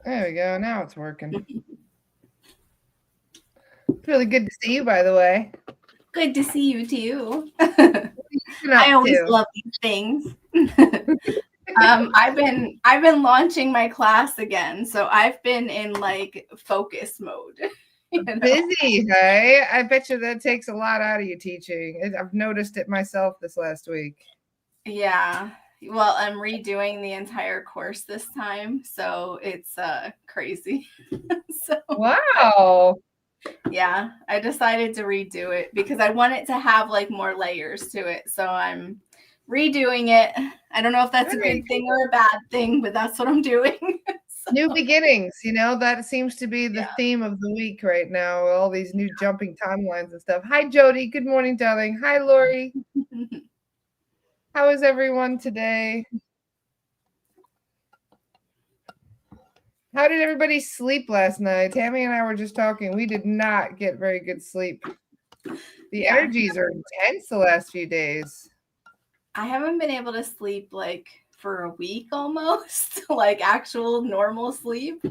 There we go. Now it's working. It's really good to see you, by the way. Good to see you too. Been up I always to? love these things. I've been launching my class again, so I've been in like focus mode. Busy, hey? I bet you that takes a lot out of you teaching. I've noticed it myself this last week. Yeah. Well, I'm redoing the entire course this time, so it's crazy. So Wow. yeah, I decided to redo it because I want it to have like more layers to it. So I'm redoing it. I don't know if that's a good thing or a bad thing, but that's what I'm doing. So, New beginnings, that seems to be the yeah. theme of the week right now. All these new jumping timelines and stuff. Hi, Jody. Good morning, darling. Hi, Lori. How is everyone today? How did everybody sleep last night? Tammy and I were just talking. We did not get very good sleep. The energies are intense the last few days. I haven't been able to sleep like for a week almost, like actual normal sleep.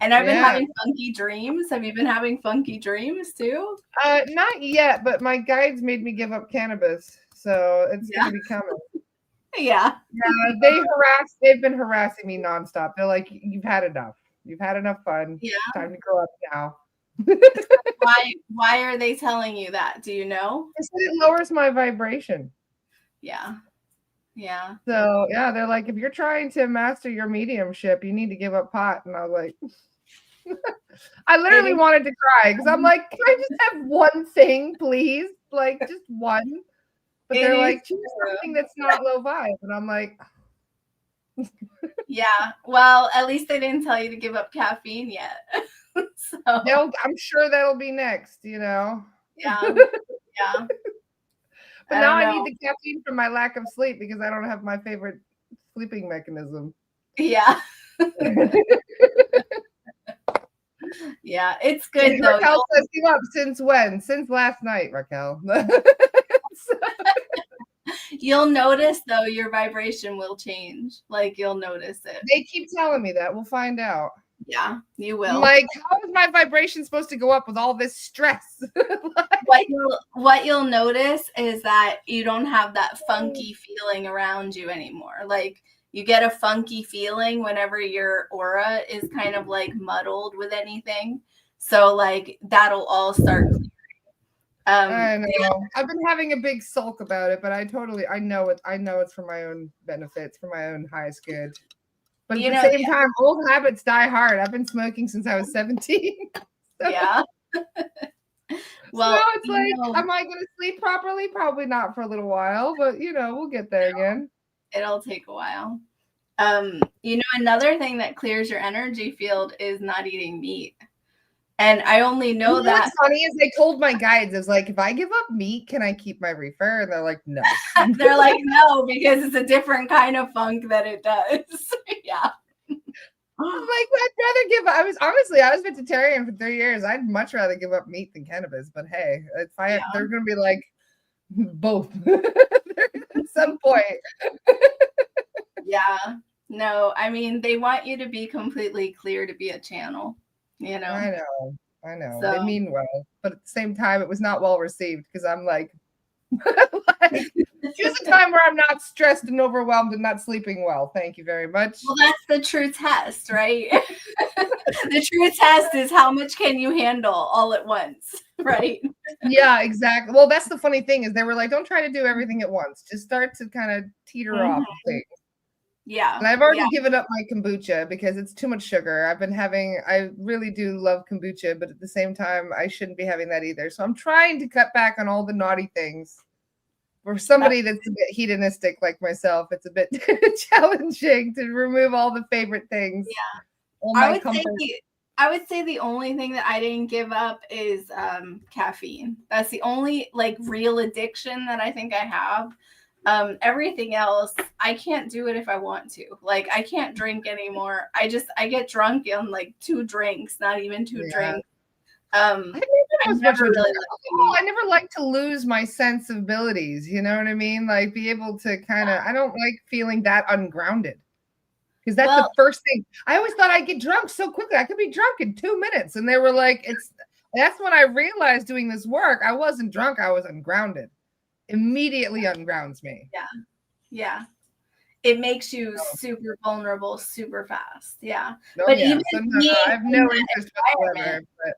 And I've been having funky dreams. Have you been having funky dreams too? Not yet, but my guides made me give up cannabis, so it's gonna be coming. Yeah. Yeah, they've been harassing me nonstop. They're like, you've had enough. You've had enough fun. Yeah. It's time to grow up now. Why are they telling you that? Do you know? They said it lowers my vibration. Yeah. Yeah. So yeah, they're like, if you're trying to master your mediumship, you need to give up pot. And I was like, I literally wanted to cry because I'm like, can I just have one thing, please? Like just one. But they're like, choose something that's not low vibe. And I'm like, yeah. Well, at least they didn't tell you to give up caffeine yet. So I'm sure that'll be next, Yeah. Yeah. But now I need the caffeine for my lack of sleep because I don't have my favorite sleeping mechanism. Yeah. Yeah, it's good though. Raquel says you up since when? Since last night, Raquel. You'll notice though your vibration will change. Like you'll notice it. They keep telling me that. We'll find out. Yeah, you will. I'm like, how is my vibration supposed to go up with all this stress? What you'll notice is that you don't have that funky feeling around you anymore. Like you get a funky feeling whenever your aura is kind of like muddled with anything. So like that'll all start clearing. I know. I've been having a big sulk about it, but I know it. I know it's for my own benefits, for my own highest good. But at the same time, old habits die hard. I've been smoking since I was 17. So. Yeah. Well, so it's like, am I going to sleep properly? Probably not for a little while, but we'll get there again. It'll take a while. Another thing that clears your energy field is not eating meat. And I only know that. What's funny is I told my guides, I was like, if I give up meat, can I keep my reefer? And they're like, no. They're like, no, because it's a different kind of funk that it does. Yeah. I'm like, I'd rather give up. I was vegetarian for 3 years. I'd much rather give up meat than cannabis. But hey, they're going to be like, both at some point. Yeah. No, I mean, they want you to be completely clear to be a channel, I know. So, they mean well. But at the same time, it was not well received because I'm like choose a time where I'm not stressed and overwhelmed and not sleeping well. Thank you very much. Well, that's the true test, right? The true test is how much can you handle all at once, right? Yeah, exactly. Well, that's the funny thing is they were like, don't try to do everything at once. Just start to kind of teeter off things. Yeah. And I've already given up my kombucha because it's too much sugar. I really do love kombucha, but at the same time, I shouldn't be having that either. So I'm trying to cut back on all the naughty things. For somebody that's a bit hedonistic like myself, it's a bit challenging to remove all the favorite things. Yeah. I would say the only thing that I didn't give up is caffeine. That's the only like real addiction that I think I have. Everything else, I can't do it if I want to. Like I can't drink anymore. I get drunk on like 2 drinks, not even 2 drinks. I never like to lose my sensibilities. You know what I mean? Like be able to I don't like feeling that ungrounded. Because that's the first thing. I always thought I'd get drunk so quickly. I could be drunk in 2 minutes. And they were like, that's when I realized doing this work, I wasn't drunk. I was ungrounded. Immediately ungrounds me. Yeah. Yeah. It makes you super vulnerable, super fast. Yeah. Oh, but even I have no interest whatsoever. But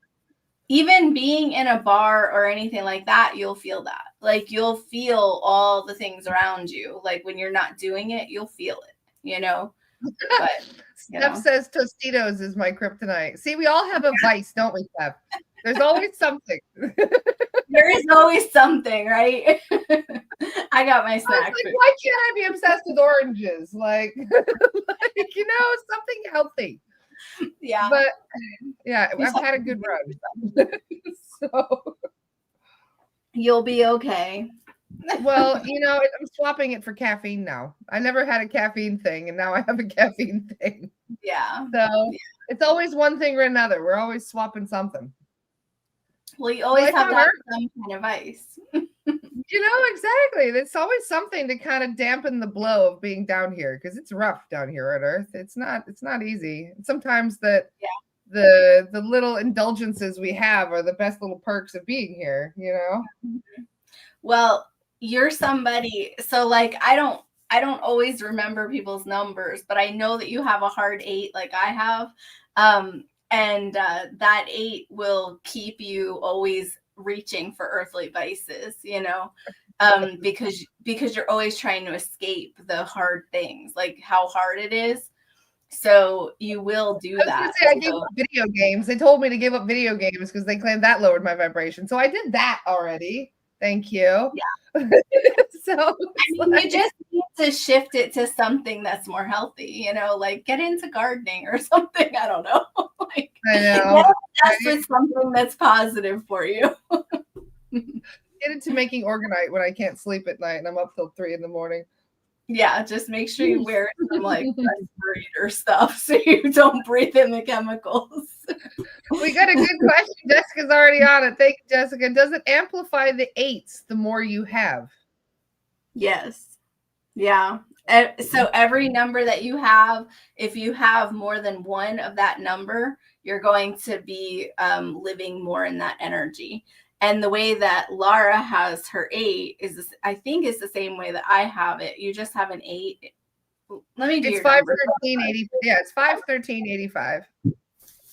even being in a bar or anything like that, you'll feel that. Like you'll feel all the things around you. Like when you're not doing it, you'll feel it, you know. But Steph says Tostitos is my kryptonite. See, we all have a vice, don't we, Steph? There's always something. There is always something, right? I got my snack. Like, why can't I be obsessed with oranges? Like, something healthy. Yeah. But yeah, I've had a good run. So you'll be okay. Well, I'm swapping it for caffeine now. I never had a caffeine thing, and now I have a caffeine thing. Yeah. So it's always one thing or another. We're always swapping something. Well, you always have to have some kind of ice. Exactly. There's always something to kind of dampen the blow of being down here, because it's rough down here on Earth. It's not easy. Sometimes the little indulgences we have are the best little perks of being here, Well, you're somebody, so like I don't always remember people's numbers, but I know that you have a hard 8 like I have. And that 8 will keep you always reaching for earthly vices, because you're always trying to escape the hard things, like how hard it is. So you will do that. I gave up video games. They told me to give up video games because they claimed that lowered my vibration. So I did that already. Thank you. Yeah. So you just need to shift it to something that's more healthy, like get into gardening or something. I don't know. I know. That's with something that's positive for you. Get into making organite when I can't sleep at night and I'm up till 3 a.m. Yeah, just make sure you wear some like respirator stuff so you don't breathe in the chemicals. We got a good question. Jessica's already on it. Thank you, Jessica. Does it amplify the 8s the more you have? Yes. Yeah. So every number that you have, if you have more than one of that number, you're going to be living more in that energy. And the way that Lara has her 8 is, I think, is the same way that I have it. You just have an 8. Let me do it's 513.80. Yeah, it's 513.85.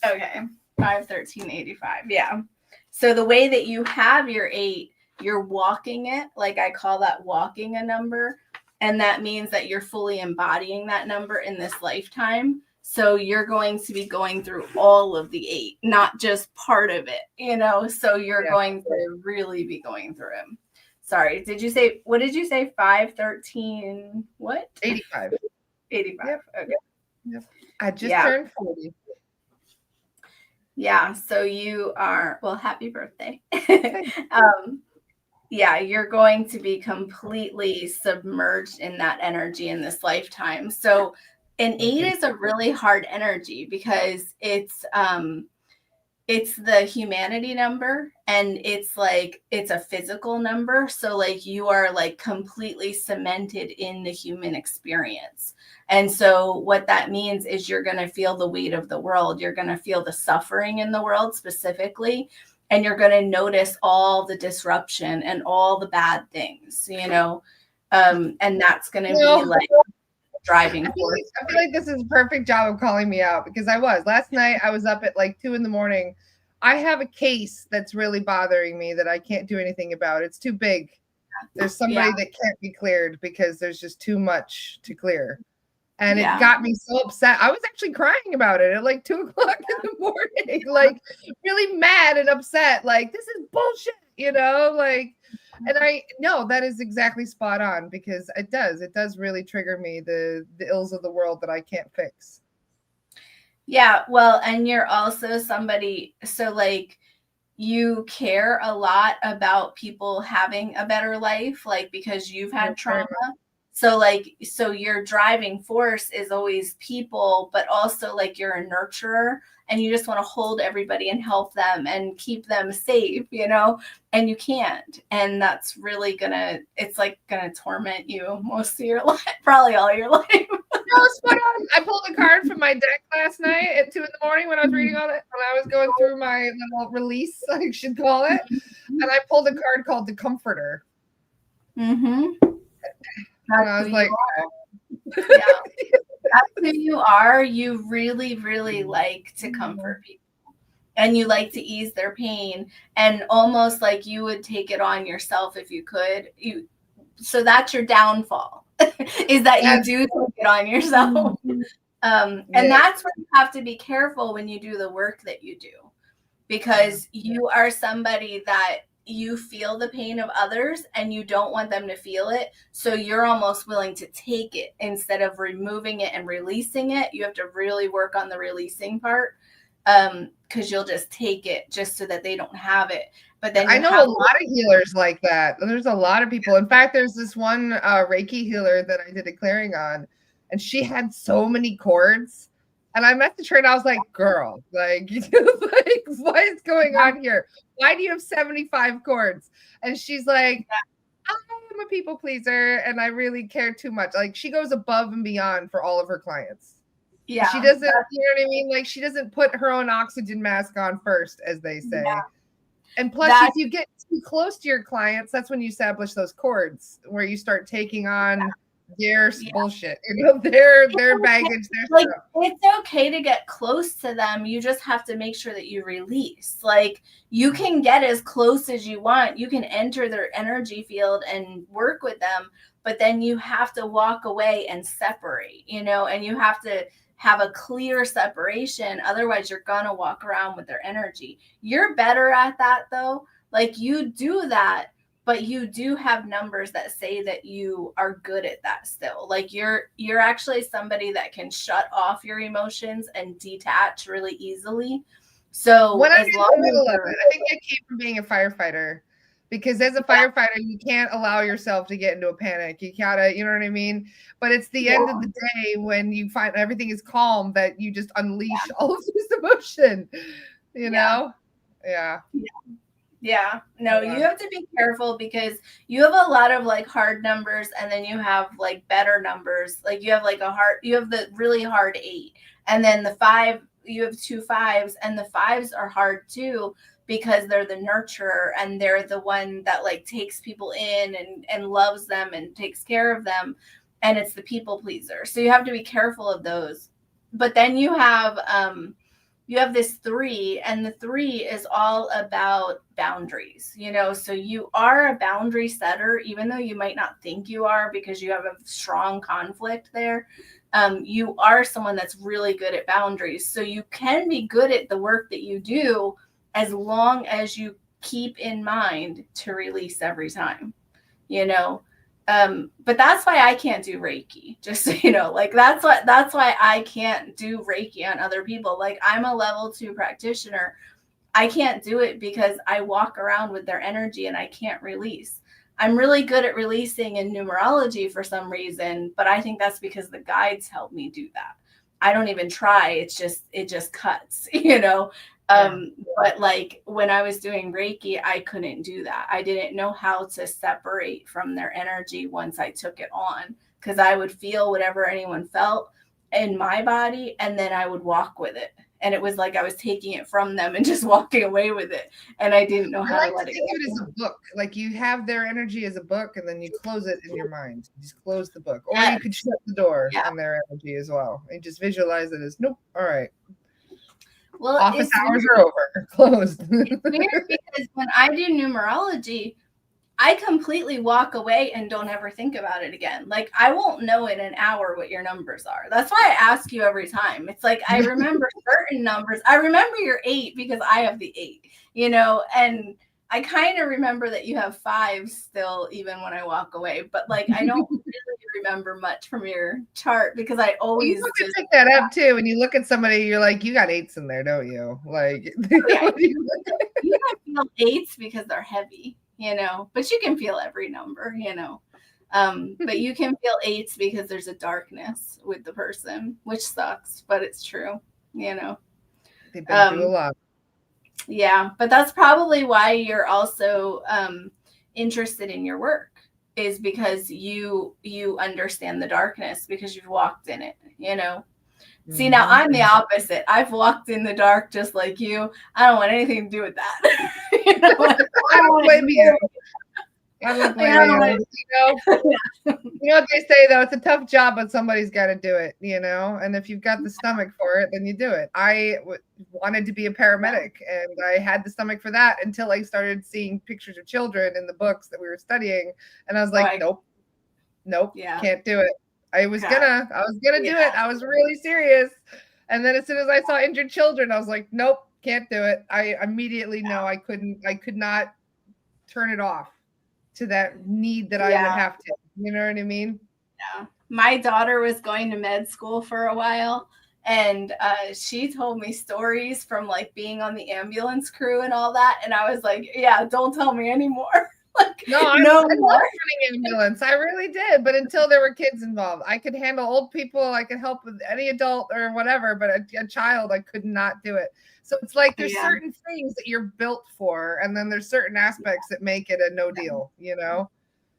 Okay, 513.85. Yeah. So the way that you have your 8, you're walking it. Like I call that walking a number. And that means that you're fully embodying that number in this lifetime. So you're going to be going through all of the 8, not just part of it, so you're going to really be going through them. Sorry. What did you say? 513, what? 85. 85. Yep. Okay. Yep. I just turned 40. Yeah. So you are, well, happy birthday. Yeah, you're going to be completely submerged in that energy in this lifetime. So an 8 is a really hard energy because it's the humanity number, and it's a physical number. So like you are like completely cemented in the human experience. And so what that means is you're going to feel the weight of the world. You're going to feel the suffering in the world specifically. And you're going to notice all the disruption and all the bad things, and that's going to be like driving force. I feel like this is a perfect job of calling me out, because last night I was up at like 2 a.m. I have a case that's really bothering me that I can't do anything about. It's too big. There's somebody that can't be cleared because there's just too much to clear. And it got me so upset. I was actually crying about it at like 2 o'clock in the morning, like really mad and upset. Like, this is bullshit, and I know that is exactly spot on, because it does really trigger me, the ills of the world that I can't fix. Yeah. Well, and you're also somebody, so like you care a lot about people having a better life, like because you've had trauma. So your driving force is always people, but also like you're a nurturer and you just want to hold everybody and help them and keep them safe, and you can't. And that's really it's gonna torment you most of your life, probably all your life. I pulled a card from my deck last night at 2 a.m. when I was reading all that, when I was going through my little release, I should call it, and I pulled a card called the Comforter. Mm-hmm. And I was like, yeah, that's who you are. You really, really like to comfort people. And you like to ease their pain, and almost like you would take it on yourself if you could. So that's your downfall, is that you do take it on yourself. And that's where you have to be careful when you do the work that you do, because you are somebody that you feel the pain of others and you don't want them to feel it. So you're almost willing to take it instead of removing it and releasing it. You have to really work on the releasing part. Because you'll just take it just so that they don't have it. But then I know a lot of healers like that. There's a lot of people. In fact, there's this one Reiki healer that I did a clearing on, and she had so many cords. And I messaged her and I was like, girl, like, like, what is going on here? Why do you have 75 cords? And she's like, I'm a people pleaser and I really care too much. Like, she goes above and beyond for all of her clients. Yeah, she doesn't, you know what I mean? Like, she doesn't put her own oxygen mask on first, as they say. Yeah. And plus, if you get too close to your clients, that's when you establish those cords where you start taking on their bullshit, you know, their baggage, their stuff. It's okay to get close to them. You just have to make sure that you release. Like, you can get as close as you want. You can enter their energy field and work with them, but then you have to walk away and separate, you know, and you have to have a clear separation. Otherwise, you're going to walk around with their energy. You're better at that, though. Like, you do that, but you do have numbers that say that you are good at that still. Like, you're actually somebody that can shut off your emotions and detach really easily. So when I'm in the middle of it, I think I came from being a firefighter. Because as a firefighter, you can't allow yourself to get into a panic. You gotta, you know what I mean? But it's the end of the day when you find everything is calm that you just unleash all of this emotion, you know? Yeah. No, you have to be careful because you have a lot of like hard numbers and then you have like better numbers. Like, you have like you have the really hard 8, and then the 5, you have 2 5s, and the 5s are hard too, because they're the nurturer and they're the one that like takes people in and loves them and takes care of them. And it's the people pleaser. So you have to be careful of those. But then you have this 3, and the 3 is all about boundaries, you know? So you are a boundary setter, even though you might not think you are because you have a strong conflict there. You are someone that's really good at boundaries. So you can be good at the work that you do, as long as you keep in mind to release every time, you know? But that's why I can't do Reiki, just so you know. Like, that's why I can't do Reiki on other people. Like, I'm a level 2 practitioner. I can't do it because I walk around with their energy and I can't release. I'm really good at releasing in numerology for some reason, but I think that's because the guides help me do that. I don't even try. It just cuts, you know? But like, when I was doing Reiki, I couldn't do that. I didn't know how to separate from their energy once I took it on, because I would feel whatever anyone felt in my body, and then I would walk with it. And it was like I was taking it from them and just walking away with it. And I didn't know how to let it go. It as a book. Like, you have their energy as a book, and then you close it in your mind. You just close the book. Or you could shut the door on their energy as well. And just visualize it as, nope, all right. Well, office hours are over. Closed. It's weird because when I do numerology, I completely walk away and don't ever think about it again. Like, I won't know in an hour what your numbers are. That's why I ask you every time. It's like, I remember certain numbers. I remember your 8 because I have the 8, you know, and I kind of remember that you have 5 still, even when I walk away. But like, I don't really remember much from your chart because I always just pick that up too. When you look at somebody, you're like, you got 8s in there, don't you? Like, you can feel 8s because they're heavy, you know, but you can feel every number, you know. But you can feel 8s because there's a darkness with the person, which sucks, but it's true, you know. They've been through a lot. Yeah, but that's probably why you're also interested in your work, is because you understand the darkness because you've walked in it, you know. See, now I'm the opposite. I've walked in the dark just like you. I don't want anything to do with that. You know, I don't blame you. I don't blame you. You know what they say though, it's a tough job, but somebody's got to do it, you know. And if you've got the stomach for it, then you do it. I wanted to be a paramedic, and I had the stomach for that until I started seeing pictures of children in the books that we were studying, and I was like, nope, can't do it. I was gonna do it. I was really serious. And then as soon as I saw injured children, I was like, nope, can't do it. I immediately know I could not turn it off to that need that I would have to. You know what I mean? Yeah. My daughter was going to med school for a while, and she told me stories from like being on the ambulance crew and all that. And I was like, yeah, don't tell me anymore. Like, no, I love running ambulance. I really did. But until there were kids involved, I could handle old people. I could help with any adult or whatever, but a child, I could not do it. So it's like there's certain things that you're built for, and then there's certain aspects that make it a no deal, you know?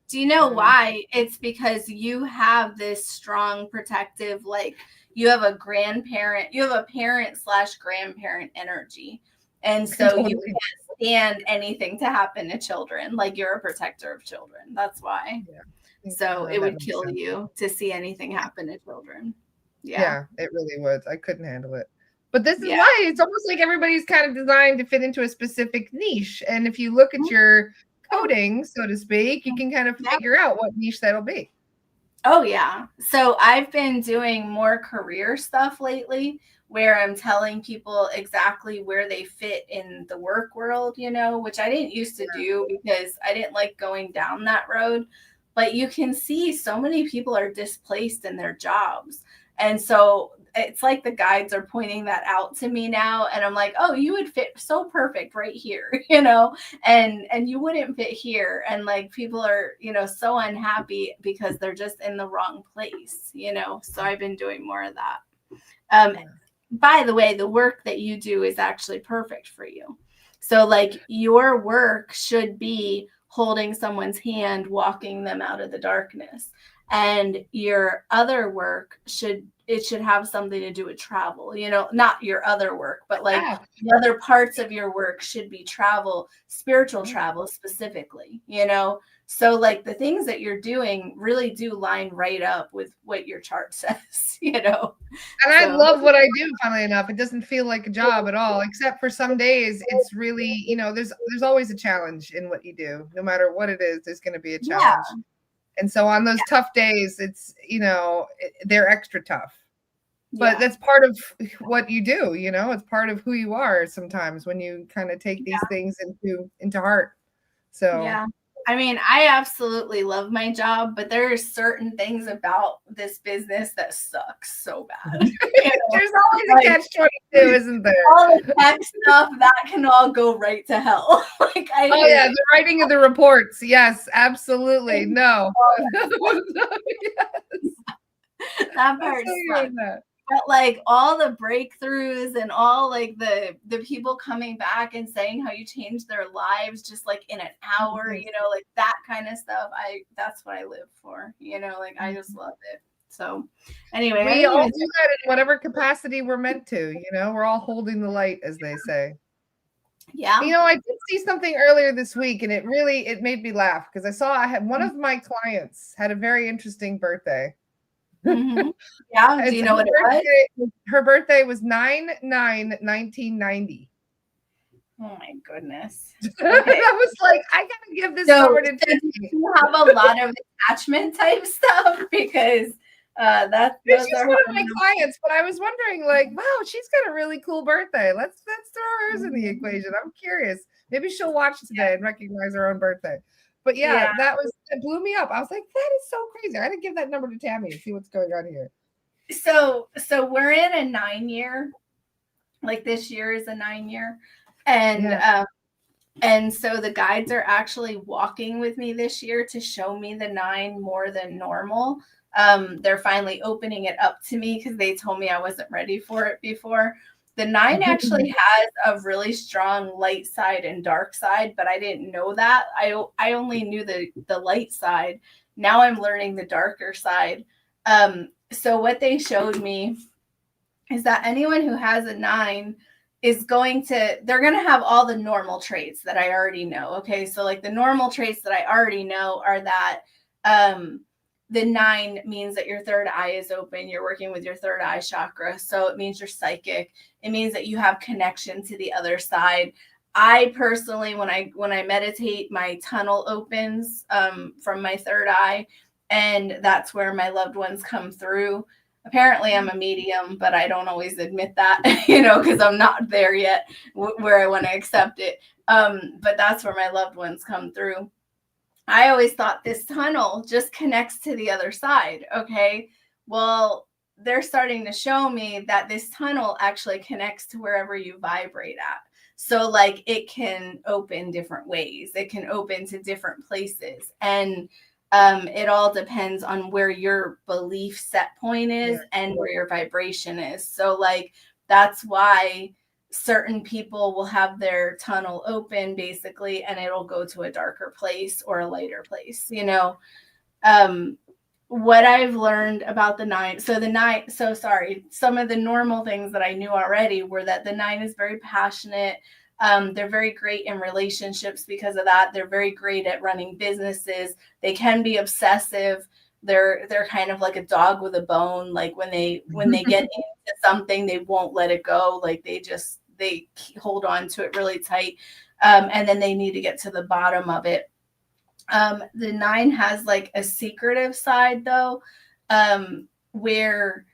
Do you know why? It's because you have this strong protective, like you have a grandparent, you have a parent/grandparent energy. And so you can't stand anything to happen to children. Like you're a protector of children. That's why. Yeah. So it would kill you to see anything happen to children. Yeah, it really would. I couldn't handle it. But this is why it's almost like everybody's kind of designed to fit into a specific niche. And if you look at your coding, so to speak, you can kind of figure out what niche that'll be. Oh, yeah. So I've been doing more career stuff lately where I'm telling people exactly where they fit in the work world, you know, which I didn't used to do because I didn't like going down that road. But you can see so many people are displaced in their jobs. And so it's like the guides are pointing that out to me now. And I'm like, oh, you would fit so perfect right here, you know, and you wouldn't fit here. And like people are, you know, so unhappy because they're just in the wrong place, you know. So I've been doing more of that. By the way, the work that you do is actually perfect for you. So like your work should be holding someone's hand, walking them out of the darkness. And your other work should have something to do with travel, you know, not your other work, but like the other parts of your work should be travel, spiritual travel specifically, you know. So like the things that you're doing really do line right up with what your chart says, you know. And I love what I do, funnily enough. It doesn't feel like a job at all, except for some days it's really, you know, there's always a challenge in what you do. No matter what it is, there's going to be a challenge. Yeah. And so on those tough days, it's, you know, they're extra tough. But that's part of what you do, you know, it's part of who you are sometimes when you kind of take these things into heart. So yeah. I mean, I absolutely love my job, but there are certain things about this business that sucks so bad. You know? There's always a catch-22, isn't there? All the tech stuff that can all go right to hell. Like the writing of the reports. Yes, absolutely. No. Yes. That part sucks. But like all the breakthroughs and all like the people coming back and saying how you changed their lives just like in an hour, you know, like that kind of stuff. That's what I live for, you know, like I just love it. So anyway, we all do that in whatever capacity we're meant to, you know, we're all holding the light, as they say. Yeah. You know, I did see something earlier this week and it made me laugh because I had one of my clients had a very interesting birthday. Mm-hmm. Yeah. Do you know what it was? Her birthday was 9/9/1990. Oh my goodness. Okay. I was like, I gotta give this number to Tiffany. You have a lot of attachment type stuff because she's one of my clients, but I was wondering, like, wow, she's got a really cool birthday. Let's throw hers in the equation. I'm curious. Maybe she'll watch today and recognize her own birthday. But it blew me up. I was like, that is so crazy. I gotta give that number to Tami and see what's going on here. So we're in a 9-year, like this year is a 9-year. And so the guides are actually walking with me this year to show me the 9 more than normal. They're finally opening it up to me because they told me I wasn't ready for it before. The 9 actually has a really strong light side and dark side, but I didn't know that. I only knew the light side. Now I'm learning the darker side. So what they showed me is that anyone who has a 9 is they're going to have all the normal traits that I already know. Okay. So like the normal traits that I already know are that, the 9 means that your third eye is open. You're working with your third eye chakra. So it means you're psychic. It means that you have connection to the other side. I personally, when I meditate, my tunnel opens from my third eye, and that's where my loved ones come through. Apparently I'm a medium, but I don't always admit that, because I'm not there yet where I want to accept it. But that's where my loved ones come through. I always thought this tunnel just connects to the other side. Okay. Well, they're starting to show me that this tunnel actually connects to wherever you vibrate at. So like it can open different ways. It can open to different places. And it all depends on where your belief set point is and where your vibration is. So like, that's why certain people will have their tunnel open basically, and it'll go to a darker place or a lighter place, what I've learned about the 9. Some of the normal things that I knew already were that the 9 is very passionate. They're very great in relationships because of that. They're very great at running businesses. They can be obsessive. They're kind of like a dog with a bone. Like when they get into something, they won't let it go. Like they hold on to it really tight. And then they need to get to the bottom of it. The 9 has like a secretive side though, where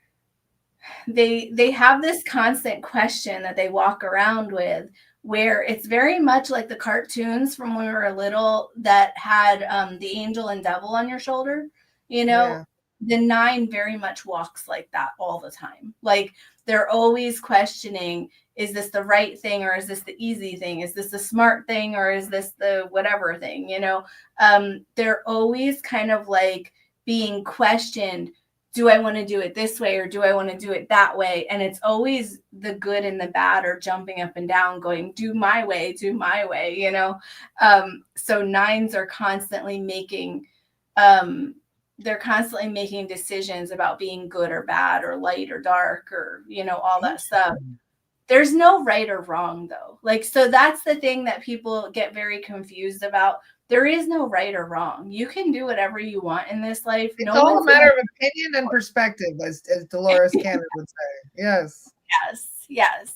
they have this constant question that they walk around with, where it's very much like the cartoons from when we were little that had the angel and devil on your shoulder. The 9 very much walks like that all the time. Like they're always questioning, is this the right thing, or is this the easy thing? Is this the smart thing, or is this the whatever thing? They're always kind of like being questioned. Do I want to do it this way, or do I want to do it that way? And it's always the good and the bad are jumping up and down going, do my way. So 9s are constantly making decisions about being good or bad or light or dark or, all that stuff. There's no right or wrong though. Like, so that's the thing that people get very confused about. There is no right or wrong. You can do whatever you want in this life. It's all a matter of opinion and perspective, as Dolores Cannon would say. Yes. Yes.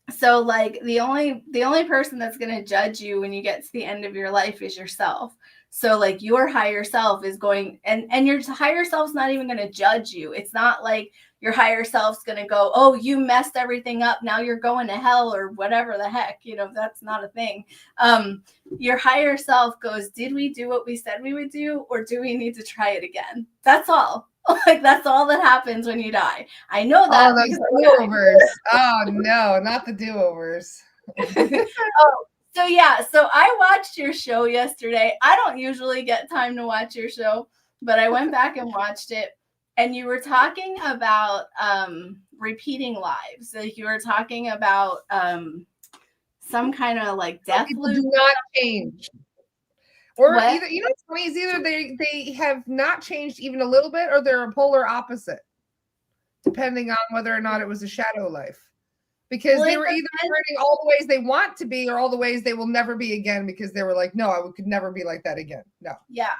So like the only person that's going to judge you when you get to the end of your life is yourself. So like your higher self is going, and your higher self's not even going to judge you. It's not like your higher self's going to go, oh, you messed everything up, now you're going to hell or whatever the heck, that's not a thing. Your higher self goes, did we do what we said we would do, or do we need to try it again? That's all. Like that's all that happens when you die. I know that. Oh, those do-overs. Oh no, not the do-overs. So I watched your show yesterday. I don't usually get time to watch your show, but I went back and watched it. And you were talking about repeating lives. Like you were talking about some kind of like death People loop. Do not change. Or either, what's funny is either they have not changed even a little bit, or they're a polar opposite, depending on whether or not it was a shadow life. Because they were either learning all the ways they want to be, or all the ways they will never be again, because they were like, no, I could never be like that again. No. Yeah.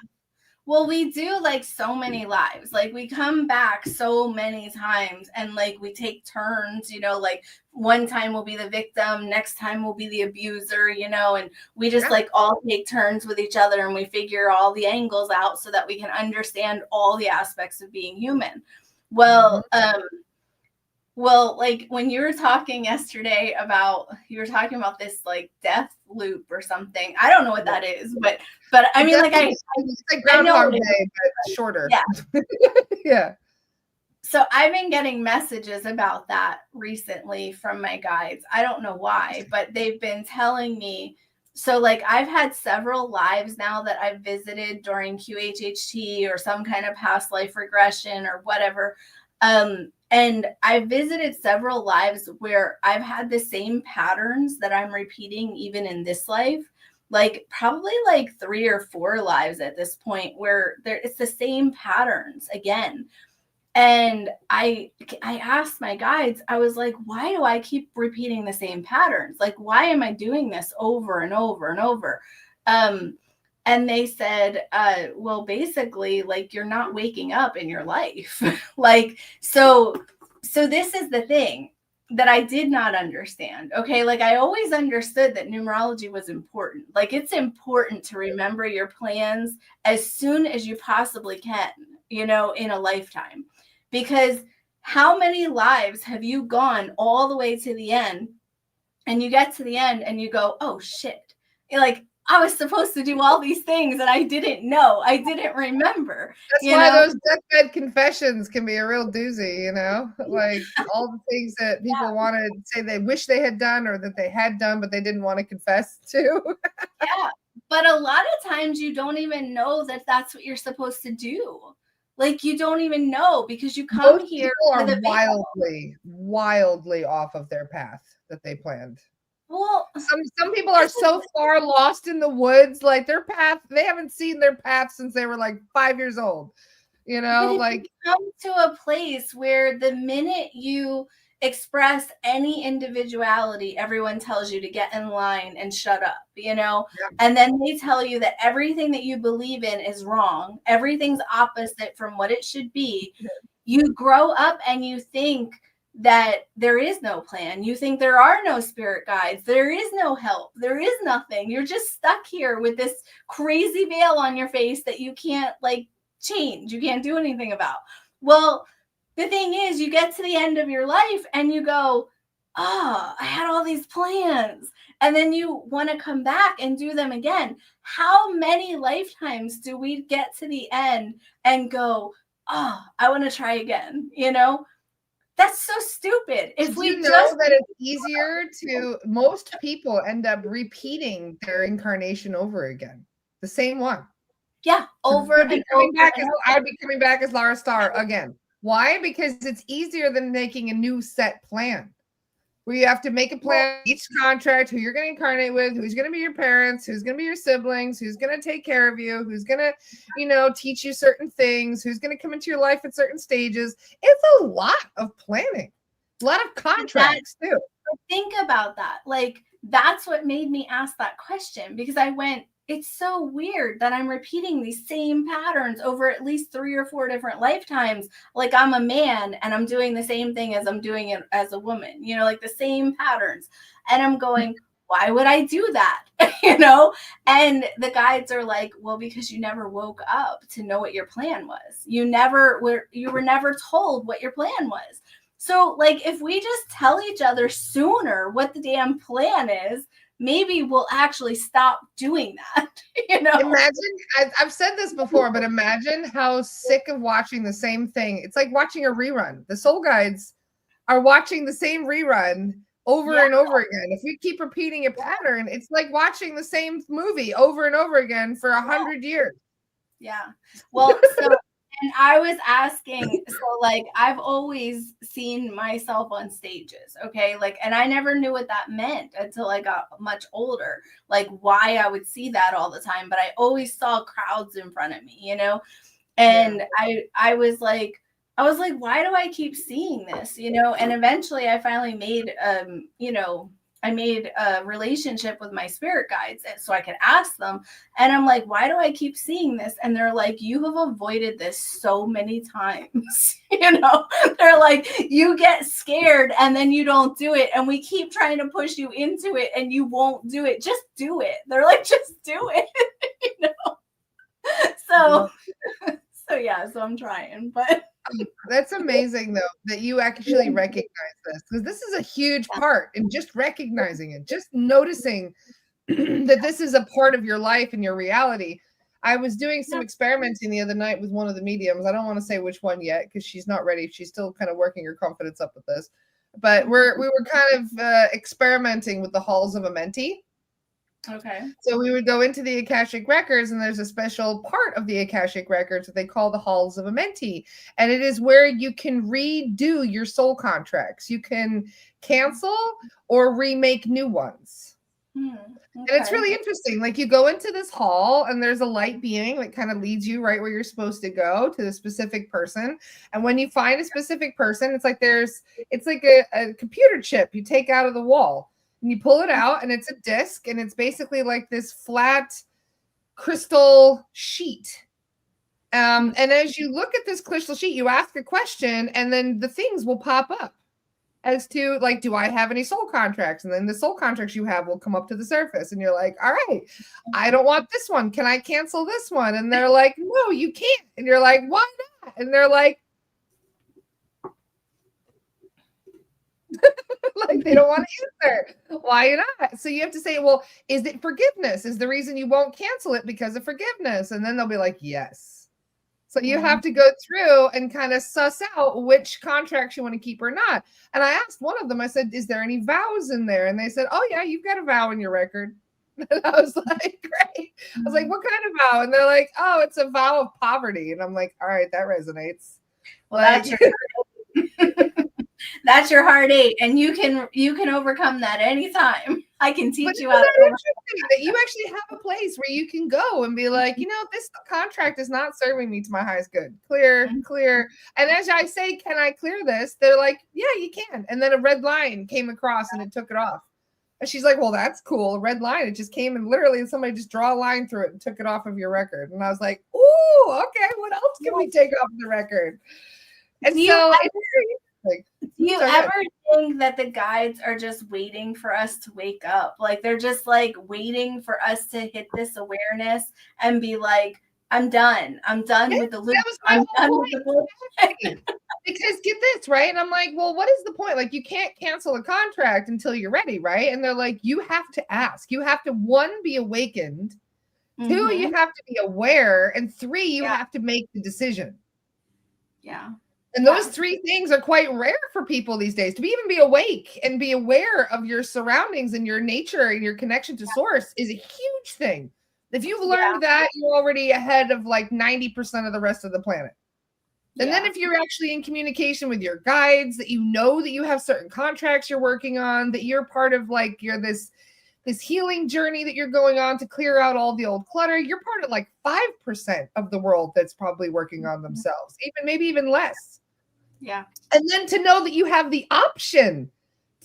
Well, we do like so many lives. Like we come back so many times, and like we take turns, like one time we'll be the victim, next time we'll be the abuser, and we just like all take turns with each other, and we figure all the angles out so that we can understand all the aspects of being human. Well, like when you were talking yesterday you were talking about this like death loop or something. I don't know what that is, but I mean, like it's like Groundhog Day, but shorter. Yeah. Yeah. So I've been getting messages about that recently from my guides. I don't know why, but they've been telling me. So like I've had several lives now that I've visited during QHHT or some kind of past life regression or whatever. And I visited several lives where I've had the same patterns that I'm repeating even in this life, like probably like 3 or 4 lives at this point where it's the same patterns again. And I asked my guides, I was like, why do I keep repeating the same patterns? Like, why am I doing this over and over and over? And they said, well, basically, like, you're not waking up in your life. Like, so this is the thing that I did not understand. Okay. Like, I always understood that numerology was important. Like, it's important to remember your plans as soon as you possibly can, you know, in a lifetime. Because how many lives have you gone all the way to the end, and you get to the end and you go, oh shit, you're like, I was supposed to do all these things and I didn't know. I didn't remember. That's why those deathbed confessions can be a real doozy, you know, like all the things that people want to say they wish they had done or that they had done, but they didn't want to confess to. Yeah. But a lot of times you don't even know that that's what you're supposed to do. Like, you don't even know because you come here. People are wildly off of their path that they planned. Well, some people are so far lost in the woods, like their path, they haven't seen their path since they were like 5 years old. You know, like you come to a place where the minute you express any individuality, everyone tells you to get in line and shut up, you know? Yeah. And then they tell you that everything that you believe in is wrong. Everything's opposite from what it should be. Yeah. You grow up and you think that there is no plan. You think there are no spirit guides. There is no help. There is nothing. You're just stuck here with this crazy veil on your face that you can't like change. You can't do anything about. Well, the thing is, you get to the end of your life and you go, oh, I had all these plans. And then you want to come back and do them again. How many lifetimes do we get to the end and go, oh, I want to try again? You know, that's so stupid. If we know that it's easier to, most people end up repeating their incarnation over again. The same one. Yeah, over and over. I'd be coming back as Lara Star again. Why? Because it's easier than making a new set plan. Where you have to make a plan, each contract, who you're going to incarnate with, who's going to be your parents, who's going to be your siblings, who's going to take care of you, who's going to, you know, teach you certain things, who's going to come into your life at certain stages. It's a lot of planning, a lot of contracts too. Think about that. Like, that's what made me ask that question, because I went, it's so weird that I'm repeating these same patterns over at least 3 or 4 different lifetimes. Like, I'm a man and I'm doing the same thing as I'm doing it as a woman, you know, like the same patterns. And I'm going, why would I do that? You know? And the guides are like, well, because you never woke up to know what your plan was. You were never told what your plan was. So, like, if we just tell each other sooner what the damn plan is, maybe we'll actually stop doing that. You know, imagine, I've said this before, but imagine how sick of watching the same thing. It's like watching a rerun. The soul guides are watching the same rerun over and over again. If we keep repeating a pattern, it's like watching the same movie over and over again for 100 years. Yeah. Well, so and I was asking, so like, I've always seen myself on stages, okay? Like, and I never knew what that meant until I got much older, like why I would see that all the time, but I always saw crowds in front of me, you know? And I was like, why do I keep seeing this, you know? And eventually I finally made, you know, I made a relationship with my spirit guides so I could ask them. And I'm like, why do I keep seeing this? And they're like, you have avoided this so many times. You know, they're like, you get scared and then you don't do it. And we keep trying to push you into it and you won't do it. Just do it. They're like, just do it. You know? So I'm trying, but. That's amazing though, that you actually recognize this, because this is a huge part in just recognizing it, just noticing that this is a part of your life and your reality. I was doing some experimenting the other night with one of the mediums. I don't want to say which one yet because she's not ready. She's still kind of working her confidence up with this, but we were kind of experimenting with the halls of a Menty. Okay. So we would go into the Akashic Records, and there's a special part of the Akashic Records that they call the Halls of a Menty. And it is where you can redo your soul contracts. You can cancel or remake new ones. Okay. And it's really interesting. Like, you go into this hall and there's a light being that kind of leads you right where you're supposed to go, to the specific person. And when you find a specific person, it's like a computer chip you take out of the wall. And you pull it out, and it's a disc, and it's basically like this flat crystal sheet. And as you look at this crystal sheet, you ask a question, and then the things will pop up as to, like, do I have any soul contracts? And then the soul contracts you have will come up to the surface, and you're like, all right, I don't want this one. Can I cancel this one? And they're like, no, you can't. And you're like, why not? And they're like, like, they don't want to answer. Why not? So you have to say, well, is it forgiveness? Is the reason you won't cancel it because of forgiveness? And then they'll be like, yes. So you have to go through and kind of suss out which contracts you want to keep or not. And I asked one of them, I said, is there any vows in there? And they said, oh yeah, you've got a vow in your record. And I was like, great. I was like, what kind of vow? And they're like, oh, it's a vow of poverty. And I'm like, all right, that resonates. Well, that's your heart 8, and you can overcome that anytime. I can teach you how to overcome that. You actually have a place where you can go and be like, this contract is not serving me to my highest good. Clear. And as I say, can I clear this? They're like, yeah, you can. And then a red line came across and it took it off. And she's like, well, that's cool. A red line. It just came, and literally somebody just draw a line through it and took it off of your record. And I was like, ooh, okay, what else can we take off the record? And do you ever think that the guides are just waiting for us to wake up? Like, they're just like waiting for us to hit this awareness and be like, I'm done. I'm done with the loop. I'm done with the loop. Because get this, right? And I'm like, well, what is the point? Like, you can't cancel a contract until you're ready, right? And they're like, you have to ask. You have to, 1, be awakened. 2, you have to be aware. And 3, you have to make the decision. Yeah. And those 3 things are quite rare for people these days. To even be awake and be aware of your surroundings and your nature and your connection to source is a huge thing. If you've learned that, you're already ahead of like 90% of the rest of the planet. And then if you're actually in communication with your guides, that you know that you have certain contracts you're working on, that you're part of, like, you're this healing journey that you're going on to clear out all the old clutter, you're part of like 5% of the world that's probably working on themselves, maybe even less. Yeah. And then to know that you have the option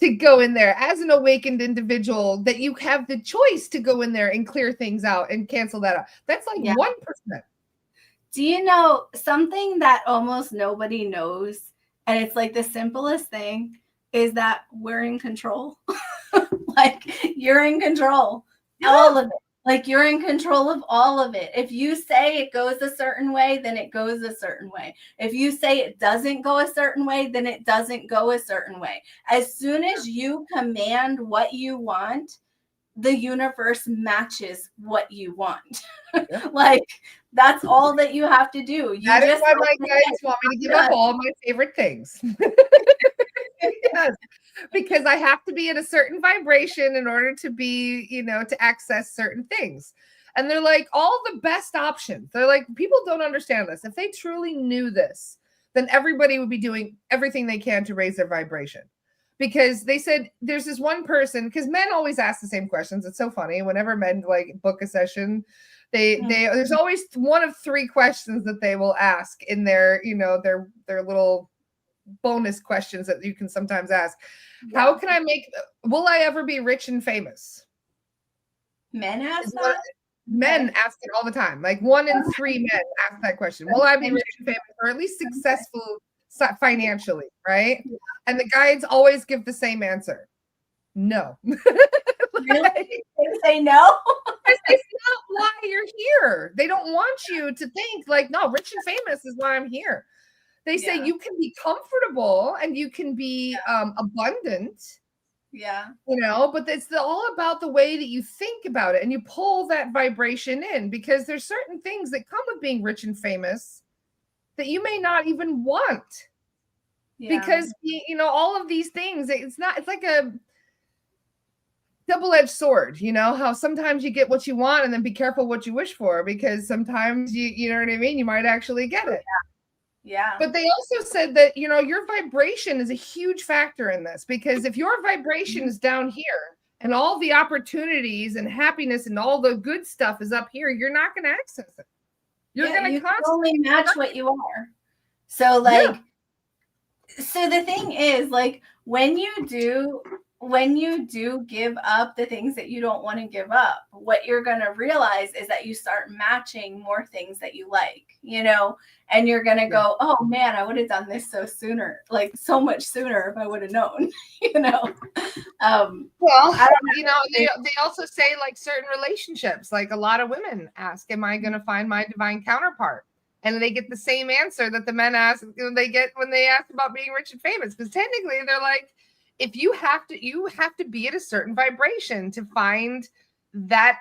to go in there as an awakened individual, that you have the choice to go in there and clear things out and cancel that out. That's like 1%. Do you know something that almost nobody knows? And it's like the simplest thing is that we're in control. Like, you're in control. All of it. Like, you're in control of all of it. If you say it goes a certain way, then it goes a certain way. If you say it doesn't go a certain way, then it doesn't go a certain way. As soon as you command what you want, the universe matches what you want. Like, that's all that you have to do. That is why my guides want me to give up all my favorite things. Yes, because I have to be at a certain vibration in order to be, to access certain things. And they're like, all the best options. They're like, people don't understand this. If they truly knew this, then everybody would be doing everything they can to raise their vibration. Because they said there's this one person, because men always ask the same questions. It's so funny. Whenever men like book a session, there's always one of 3 questions that they will ask in their, their little bonus questions that you can sometimes ask. How can I will I ever be rich and famous? Men ask that? Men ask it all the time. Like 1 in 3 men ask that question. Will I be rich and famous, or at least successful financially, right? And the guides always give the same answer. No. Really? They say no? It's not why you're here. They don't want you to think like, no, rich and famous is why I'm here. They say you can be comfortable and you can be abundant. Yeah. But it's all about the way that you think about it, and you pull that vibration in, because there's certain things that come with being rich and famous that you may not even want. Because all of these things, it's like double-edged sword, you know, how sometimes you get what you want and then be careful what you wish for, because sometimes you know what I mean, you might actually get it. Yeah. But they also said that, you know, your vibration is a huge factor in this, because if your vibration is down here and all the opportunities and happiness and all the good stuff is up here, you're not going to access it. You're going to only match what you are. So like, so the thing is, like, when you do give up the things that you don't want to give up, what you're going to realize is that you start matching more things that you like, you know, and you're going to go, oh man, I would have done this so much sooner if I would have known, you know. Well, you know, they also say, like, certain relationships, like a lot of women ask, am I going to find my divine counterpart? And they get the same answer that the men ask, they get when they ask about being rich and famous, because technically they're like, if you have to be at a certain vibration to find that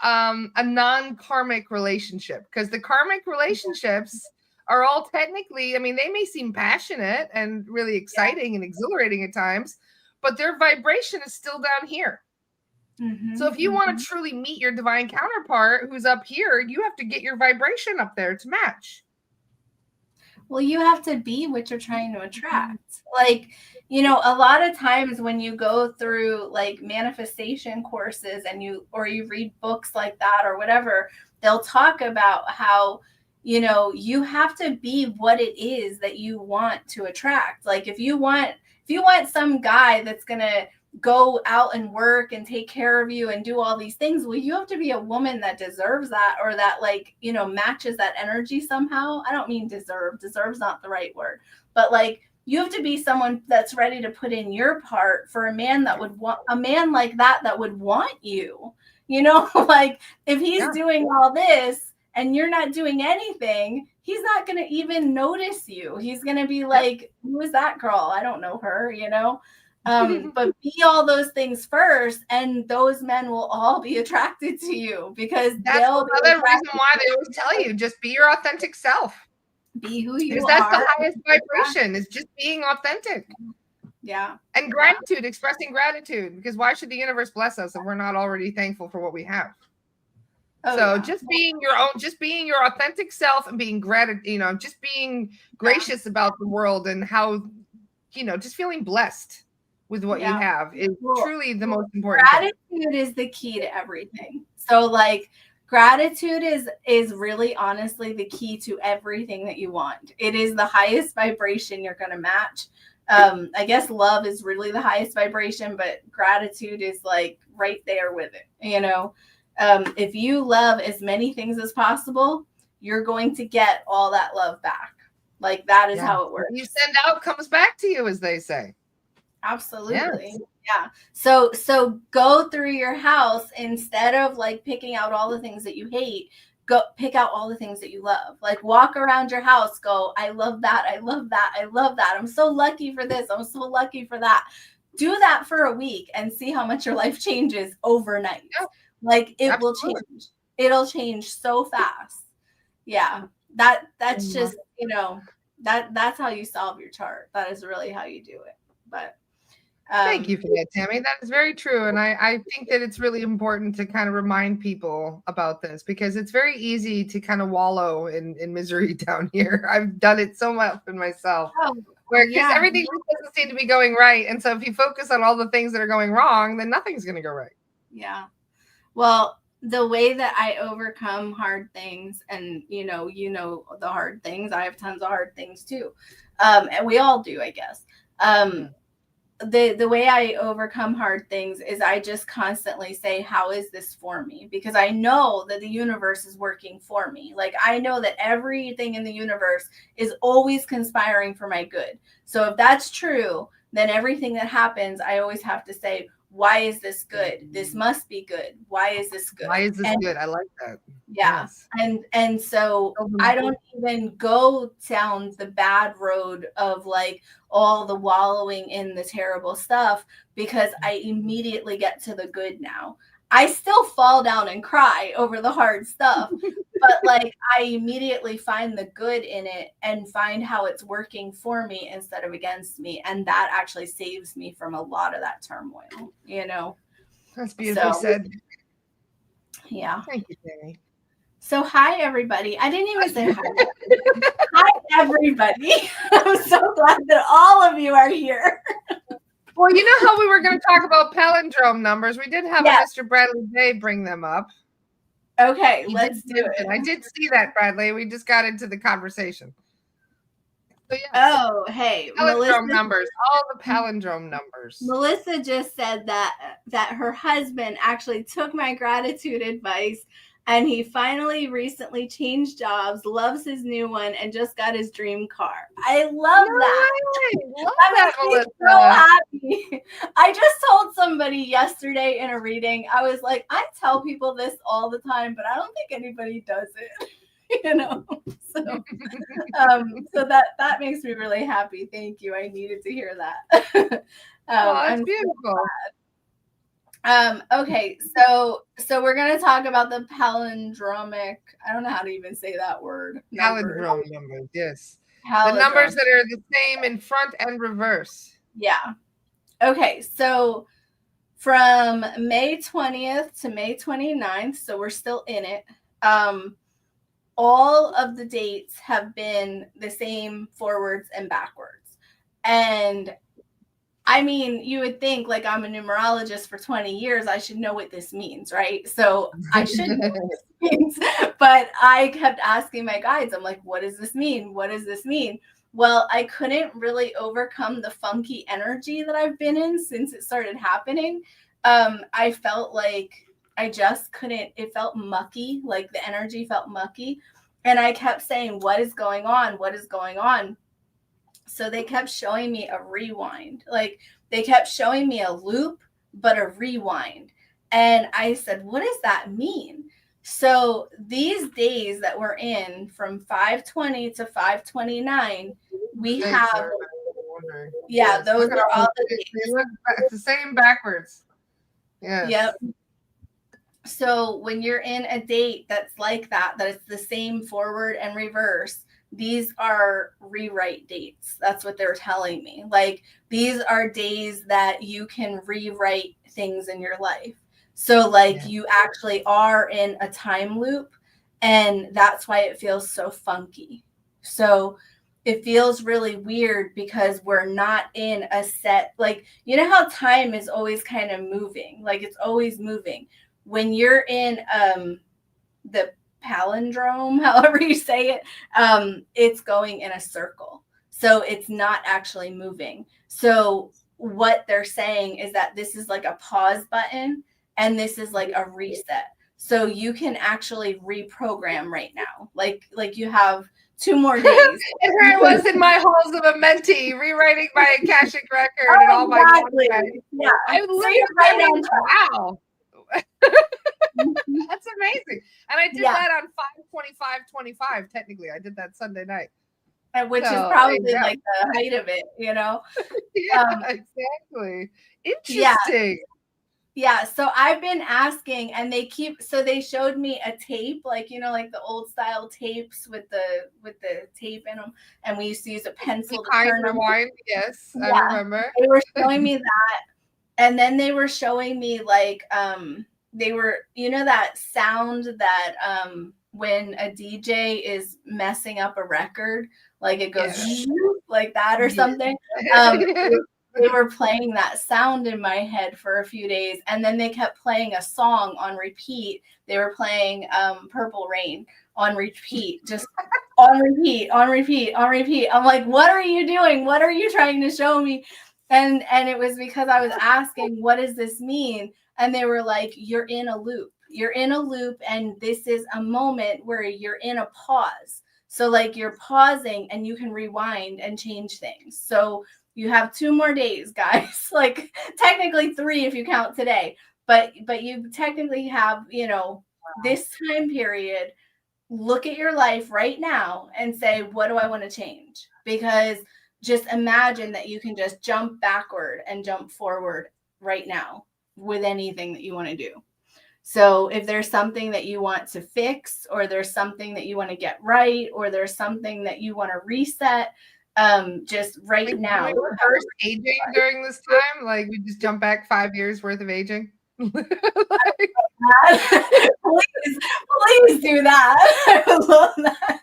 a non-karmic relationship, because the karmic relationships are all technically, I mean, they may seem passionate and really exciting and exhilarating at times, but their vibration is still down here. So if you want to truly meet your divine counterpart who's up here, you have to get your vibration up there to match. Well, you have to be what you're trying to attract. Like, you know, a lot of times when you go through like manifestation courses and you read books like that or whatever, they'll talk about how, you know, you have to be what it is that you want to attract. Like if you want some guy that's going to go out and work and take care of you and do all these things, well, you have to be a woman that deserves that, or that, like, you know, matches that energy somehow. I don't mean deserve's not the right word, but like you have to be someone that's ready to put in your part for a man that would want, a man like that would want you, you know. Like if he's doing all this and you're not doing anything, he's not going to even notice you. He's going to be like, who is that girl? I don't know her, you know. But be all those things first, and those men will all be attracted to you, because that's another reason why they always tell you, just be your authentic self. Be who you are. That's the highest vibration, is just being authentic. Yeah. And gratitude, expressing gratitude, because why should the universe bless us if we're not already thankful for what we have? Just being your authentic self and being just being gracious about the world and how, you know, just feeling blessed with what you have is truly the most important thing. Gratitude is the key to everything. So like gratitude is really honestly the key to everything that you want. It is the highest vibration you're going to match. I guess love is really the highest vibration, but gratitude is like right there with it, you know. If you love as many things as possible, you're going to get all that love back. Like that is how it works. You send out comes back to you, as they say. Absolutely. Yeah. So go through your house, instead of like picking out all the things that you hate, go pick out all the things that you love. Like walk around your house, go, I love that. I love that. I love that. I'm so lucky for this. I'm so lucky for that. Do that for a week and see how much your life changes overnight. Yeah. Like it will change. It'll change so fast. Yeah. That's just, you know, that's how you solve your chart. That is really how you do it. But thank you for that, Tami. That is very true. And I think that it's really important to kind of remind people about this, because it's very easy to kind of wallow in misery down here. I've done it so much in myself, where everything doesn't seem to be going right. And so if you focus on all the things that are going wrong, then nothing's going to go right. Yeah. Well, the way that I overcome hard things, and you know the hard things, I have tons of hard things too. And we all do, I guess. The way I overcome hard things is I just constantly say, how is this for me? Because I know that the universe is working for me. Like I know that everything in the universe is always conspiring for my good. So if that's true, then everything that happens, I always have to say, why is this good? This must be good. Why is this good? Why is this good? I like that. Yeah. Yes. And so I don't even go down the bad road of like all the wallowing in the terrible stuff, because I immediately get to the good now. I still fall down and cry over the hard stuff, but like I immediately find the good in it and find how it's working for me instead of against me. And that actually saves me from a lot of that turmoil, you know? That's beautifully said. Yeah. Thank you, Tami. So hi, everybody. I didn't even say hi. Hi, everybody. I'm so glad that all of you are here. Well, you know how we were going to talk about palindrome numbers? We did have a Mr. Bradley Day bring them up. Okay, let's do it. I did see that, Bradley. We just got into the conversation. So, yes. Oh, hey, palindrome numbers, all the palindrome numbers. Melissa just said that her husband actually took my gratitude advice, and he finally recently changed jobs, loves his new one, and just got his dream car. I love that. That makes me so happy. I just told somebody yesterday in a reading, I was like, I tell people this all the time, but I don't think anybody does it. So that makes me really happy. Thank you. I needed to hear that. That's beautiful. So okay, so we're gonna talk about the palindromic. I don't know how to even say that word. Palindrome numbers, yes. The numbers that are the same in front and reverse. Yeah. Okay, so from May 20th to May 29th, so we're still in it. All of the dates have been the same forwards and backwards. And I mean, you would think, like, I'm a numerologist for 20 years, I should know what this means, right? So I should know what this means. But I kept asking my guides, I'm like, what does this mean? What does this mean? Well, I couldn't really overcome the funky energy that I've been in since it started happening. I felt like I just couldn't, it felt mucky, like the energy felt mucky. And I kept saying, what is going on? What is going on? So they kept showing me a rewind. Like they kept showing me a loop, but a rewind. And I said, what does that mean? So these days that we're in from 520 to 529, we have, those are all the dates. They look the same backwards. Yes. Yep. So when you're in a date that's like that it's the same forward and reverse, these are rewrite dates. That's what they're telling me. Like these are days that you can rewrite things in your life. So like you actually are in a time loop, and that's why it feels so funky. So it feels really weird because we're not in a set, like, you know how time is always kind of moving, like it's always moving. When you're in the palindrome, however you say it, it's going in a circle. So it's not actually moving. So what they're saying is that this is like a pause button and this is like a reset. So you can actually reprogram right now. Like you have 2 more days. And here I was in my halls of a Menty, rewriting my Aashic record and all my Yeah. I literally wow. That's amazing. And I did that on 5/25/25. Technically, I did that Sunday night, which is probably like the height of it, you know. Exactly. Interesting. Yeah, so I've been asking, and they showed me a tape, like, you know, like the old style tapes with the tape in them, and we used to use a pencil to turn them. Yes, I remember. They were showing me that, and then they were showing me like they were, you know, that sound that when a DJ is messing up a record, like it goes like that or something. They were playing that sound in my head for a few days, and then they kept playing a song on repeat. They were playing Purple Rain on repeat, just on repeat. I'm like, what are you doing? What are you trying to show me? And it was because I was asking, what does this mean? And they were like, you're in a loop. You're in a loop, and this is a moment where you're in a pause. So like you're pausing and you can rewind and change things. So you have 2 more days, guys. Like technically 3 if you count today. But you technically have, you know, this time period. Look at your life right now and say, what do I want to change? Because just imagine that you can just jump backward and jump forward right now with anything that you want to do. So if there's something that you want to fix, or there's something that you want to get right, or there's something that you want to reset, just right now. Reverse aging during this time, like we just jump back 5 years worth of aging. Like, please do that. I love that.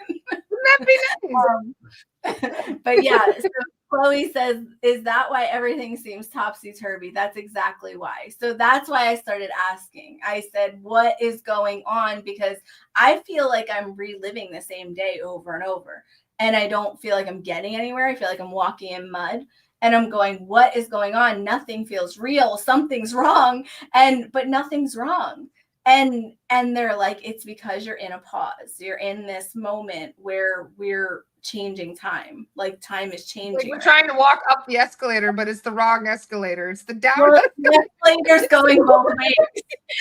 Wouldn't that be nice? But yeah, so Chloe says, is that why everything seems topsy-turvy? That's exactly why. So that's why I started asking. I said, what is going on? Because I feel like I'm reliving the same day over and over. And I don't feel like I'm getting anywhere. I feel like I'm walking in mud. And I'm going, what is going on? Nothing feels real. Something's wrong. But nothing's wrong. And they're like, it's because you're in a pause. You're in this moment where we're changing time. Like time is changing. Like we're trying to walk up the escalator, but it's the wrong escalator. It's the down the escalator's going both ways.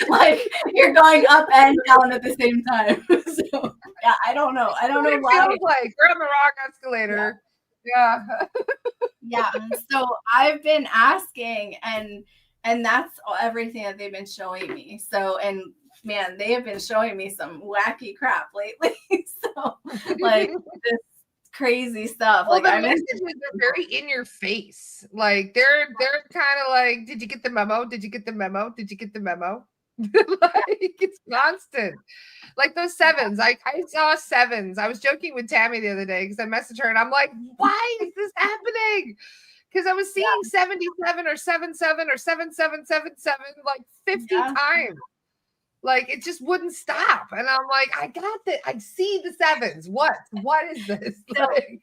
Like you're going up and down at the same time. So yeah, I don't know. I don't know why. Feels like we're on the wrong escalator. Yeah. Yeah. So I've been asking, and that's everything that they've been showing me. So, and man, they have been showing me some wacky crap lately. So like this crazy stuff. Well, like the messages are very in your face. Like they're kind of like, did you get the memo? Did you get the memo? Did you get the memo? Like it's constant. Like those sevens. I saw sevens. I was joking with Tami the other day because I messaged her and I'm like, why is this happening? Because I was seeing 77 or 77 or 7777 like 50 times. Like it just wouldn't stop. And I'm like, I got this. I see the sevens. What is this? Like,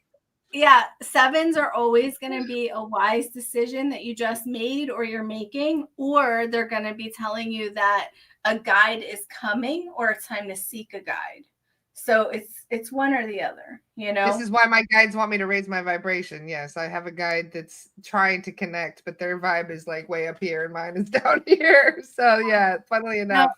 yeah, sevens are always going to be a wise decision that you just made or you're making, or they're going to be telling you that a guide is coming or it's time to seek a guide. So it's one or the other, you know. This is why my guides want me to raise my vibration. Yes, I have a guide that's trying to connect, but their vibe is like way up here and mine is down here. So yeah, funnily enough.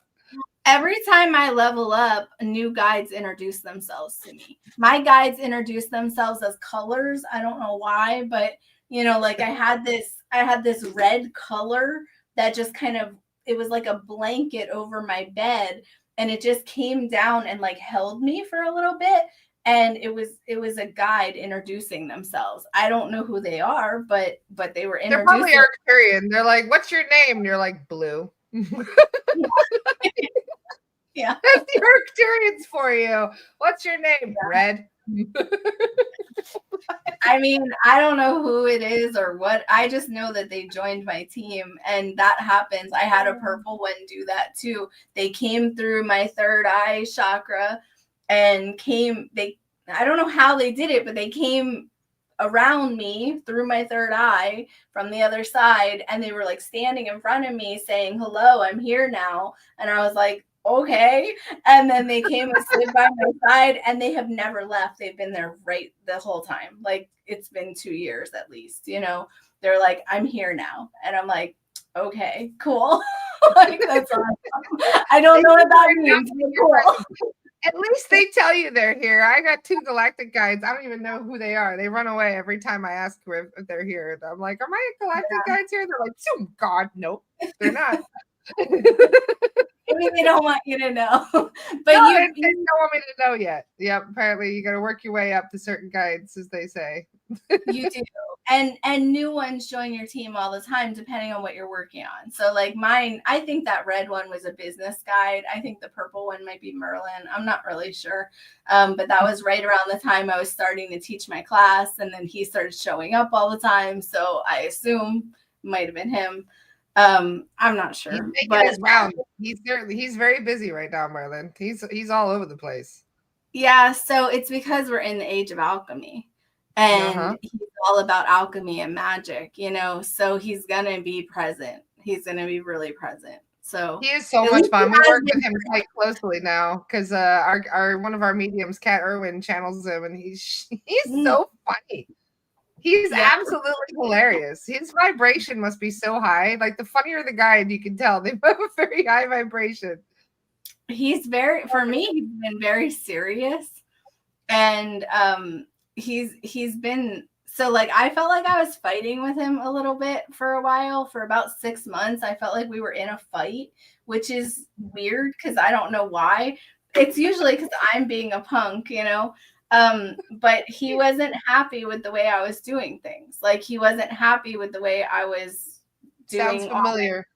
Every time I level up, new guides introduce themselves to me. My guides introduce themselves as colors. I don't know why, but you know, like I had this red color that just kind of, it was like a blanket over my bed, and it just came down and like held me for a little bit. And it was a guide introducing themselves. I don't know who they are, but they were introducing. They're probably Arcturian. They're like, "What's your name?" And you're like, "Blue." Yeah, that's the Arcturians for you. What's your name? Yeah. Red. I mean, I don't know who it is or what. I just know that they joined my team, and that happens. I had a purple one do that too. They came through my third eye chakra and I don't know how they did it, but they came around me through my third eye from the other side, and they were like standing in front of me saying, "Hello, I'm here now." And I was like, okay. And then they came and stood by my side, and they have never left. They've been there right the whole time. Like it's been 2 years at least, you know. They're like, "I'm here now." And I'm like, okay, cool. Like that's awesome. I don't know what that means. Cool. At least they tell you they're here. I got 2 galactic guides. I don't even know who they are. They run away every time I ask if they're here. I'm like, "Are my galactic guides here?" They're like, "Oh God, nope, they're not." Maybe they don't want you to know, but no, they don't want me to know yet. Yep. Apparently, you got to work your way up to certain guides, as they say. You do, and new ones join your team all the time, depending on what you're working on. So, like mine, I think that red one was a business guide. I think the purple one might be Merlin. I'm not really sure, but that was right around the time I was starting to teach my class, and then he started showing up all the time. So I assume it might have been him. I'm not sure, but his round. He's very busy right now, Merlin. He's all over the place. Yeah, so it's because we're in the age of alchemy, and he's all about alchemy and magic, you know. So he's gonna be present. He's gonna be really present. So he is so much fun. We work with him quite closely now because our one of our mediums, Kat Irwin, channels him, and he's so funny. He's absolutely hilarious. His vibration must be so high. Like the funnier the guide, you can tell they have a very high vibration. He's for me, he's been very serious. And he's been, so like I felt like I was fighting with him a little bit for a while. For about 6 months, I felt like we were in a fight, which is weird because I don't know why. It's usually because I'm being a punk, you know. But he wasn't happy with the way I was doing things. Like he wasn't happy with the way I was doing. Sounds familiar.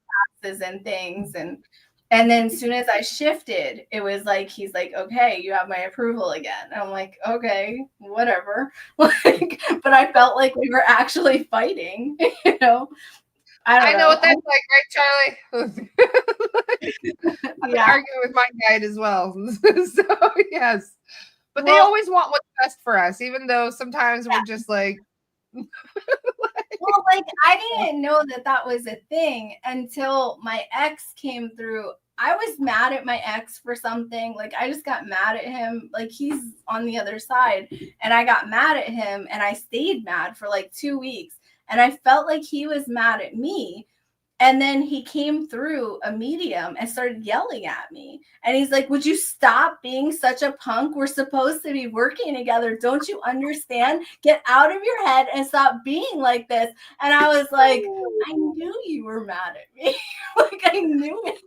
choices and things. And then as soon as I shifted, it was like, he's like, okay, you have my approval again. And I'm like, okay, whatever. Like, but I felt like we were actually fighting, you know? I know what that's like, right, Charlie? I've been arguing with my guide as well. So yes. But they always want what's best for us, even though sometimes we're just like well, like I didn't know that was a thing until my ex came through. I was mad at my ex for something. Like I just got mad at him. Like he's on the other side. And I got mad at him and I stayed mad for like 2 weeks. And I felt like he was mad at me. And then he came through a medium and started yelling at me. And he's like, would you stop being such a punk? We're supposed to be working together. Don't you understand? Get out of your head and stop being like this. And I was like, I knew you were mad at me. Like I knew it.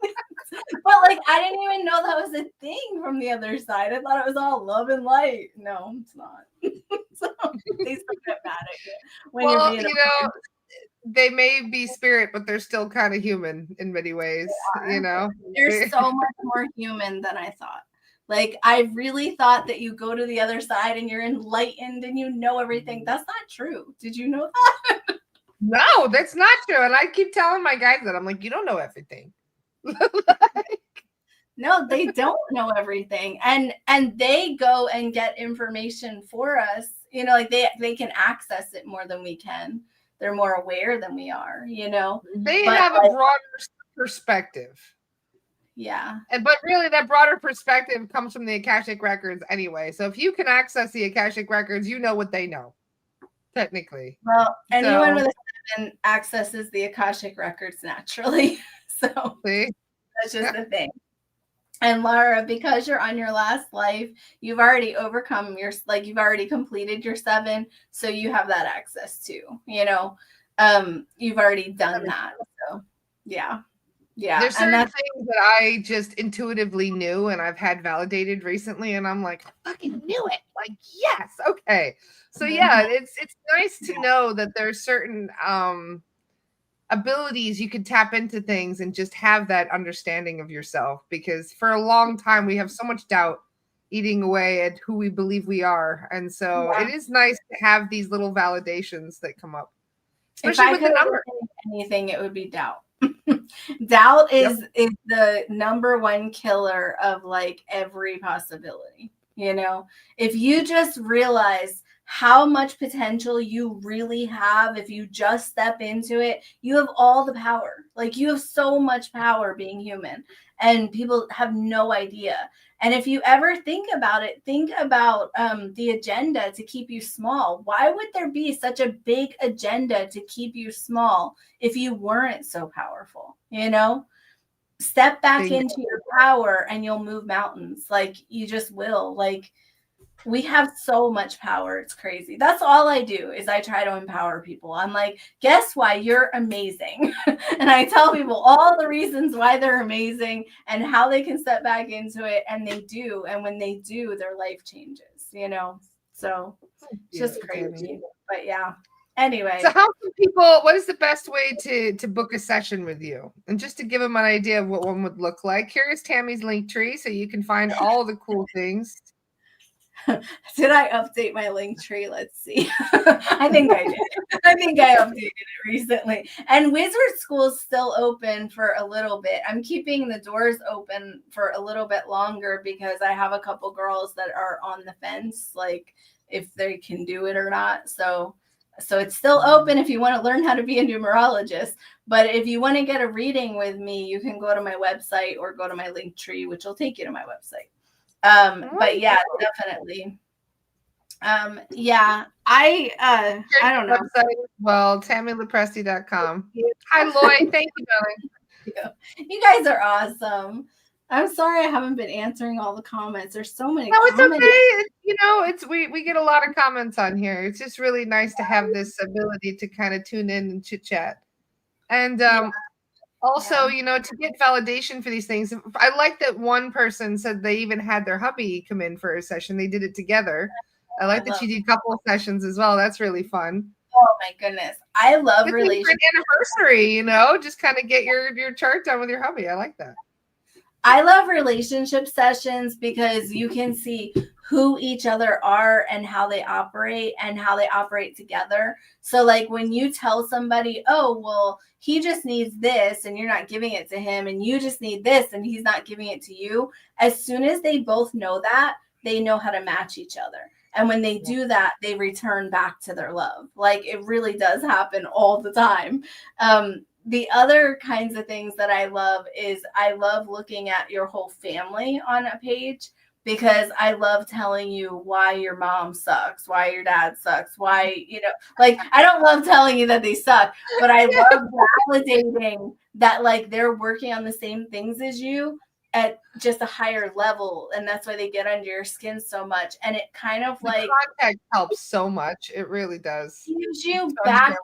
But like, I didn't even know that was a thing from the other side. I thought it was all love and light. No, it's not. So they still get mad at you when you're being they may be spirit, but they're still kind of human in many ways, you know? They're so much more human than I thought. Like, I really thought that you go to the other side and you're enlightened and you know everything. That's not true. Did you know that? No, that's not true. And I keep telling my guys that. I'm like, you don't know everything. No, they don't know everything. And they go and get information for us. You know, like they can access it more than we can. They're more aware than we are, you know. They have a broader perspective. Yeah. But really that broader perspective comes from the Akashic Records anyway. So if you can access the Akashic Records, you know what they know, technically. Well, anyone with a 7 accesses the Akashic Records naturally. So see? That's just the thing. And Laura, because you're on your last life, you've already overcome you've already completed your 7. So you have that access too, you know, you've already done that. So yeah. Yeah. There's certain things that I just intuitively knew and I've had validated recently. And I'm like, I fucking knew it. Like, yes. Okay. So yeah, it's nice to know that there's certain, abilities you could tap into things and just have that understanding of yourself, because for a long time we have so much doubt eating away at who we believe we are, and so it is nice to have these little validations that come up, especially with the number. Anything, it would be doubt. Doubt is the number one killer of like every possibility. You know, if you just realize how much potential you really have, if you just step into it, you have all the power. Like you have so much power being human, and people have no idea. And if you ever think about it, think about the agenda to keep you small. Why would there be such a big agenda to keep you small if you weren't so powerful? You know, step back into your power and you'll move mountains. Like you just will. Like, we have so much power. It's crazy. That's all I do is I try to empower people. I'm like, guess why you're amazing? And I tell people all the reasons why they're amazing and how they can step back into it. And they do. And when they do, their life changes, you know? So it's just crazy. But yeah. Anyway. So how can people, what is the best way to book a session with you? And just to give them an idea of what one would look like, here is Tami's link tree so you can find all the cool things. Did I update my link tree? Let's see. I think I did. I think I updated it recently. And Wizard School's still open for a little bit. I'm keeping the doors open for a little bit longer because I have a couple girls that are on the fence, like if they can do it or not. So it's still open if you want to learn how to be a numerologist. But if you want to get a reading with me, you can go to my website or go to my link tree, which will take you to my website. But yeah, definitely. Yeah, I don't know. Website, well, TamiLoPresti.com. Hi, Lloyd. Thank you, darling. You guys are awesome. I'm sorry I haven't been answering all the comments. There's so many. No, it's okay. You know, we get a lot of comments on here. It's just really nice to have this ability to kind of tune in and chit chat. And also, you know, to get validation for these things. I like that one person said they even had their hubby come in for a session. They did it together. I like that she did a couple of sessions as well. That's really fun. Oh my goodness. I love relationships. Anniversary, just kind of get your chart done with your hubby. I like that. I love relationship sessions because you can see who each other are and how they operate together. So like when you tell somebody, oh, well, he just needs this and you're not giving it to him, and you just need this and he's not giving it to you. As soon as they both know that, they know how to match each other. And when they do that, they return back to their love. Like it really does happen all the time. The other kinds of things that I love is I love looking at your whole family on a page, because I love telling you why your mom sucks, why your dad sucks, why, like, I don't love telling you that they suck, but I love validating that, like, they're working on the same things as you at just a higher level, and that's why they get under your skin so much. And it kind of like contact helps so much. It really does. Gives you back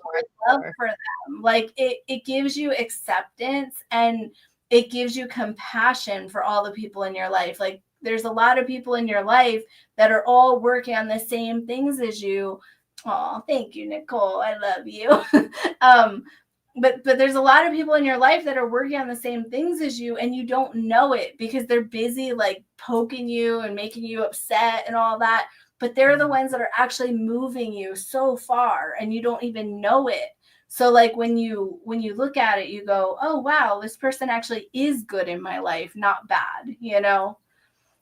love for them. Like it gives you acceptance, and it gives you compassion for all the people in your life. Like there's a lot of people in your life that are all working on the same things as you. Oh, thank you, Nicole. I love you. But there's a lot of people in your life that are working on the same things as you, and you don't know it because they're busy like poking you and making you upset and all that. But they're the ones that are actually moving you so far, and you don't even know it. So like when you look at it, you go, oh, wow, this person actually is good in my life, not bad,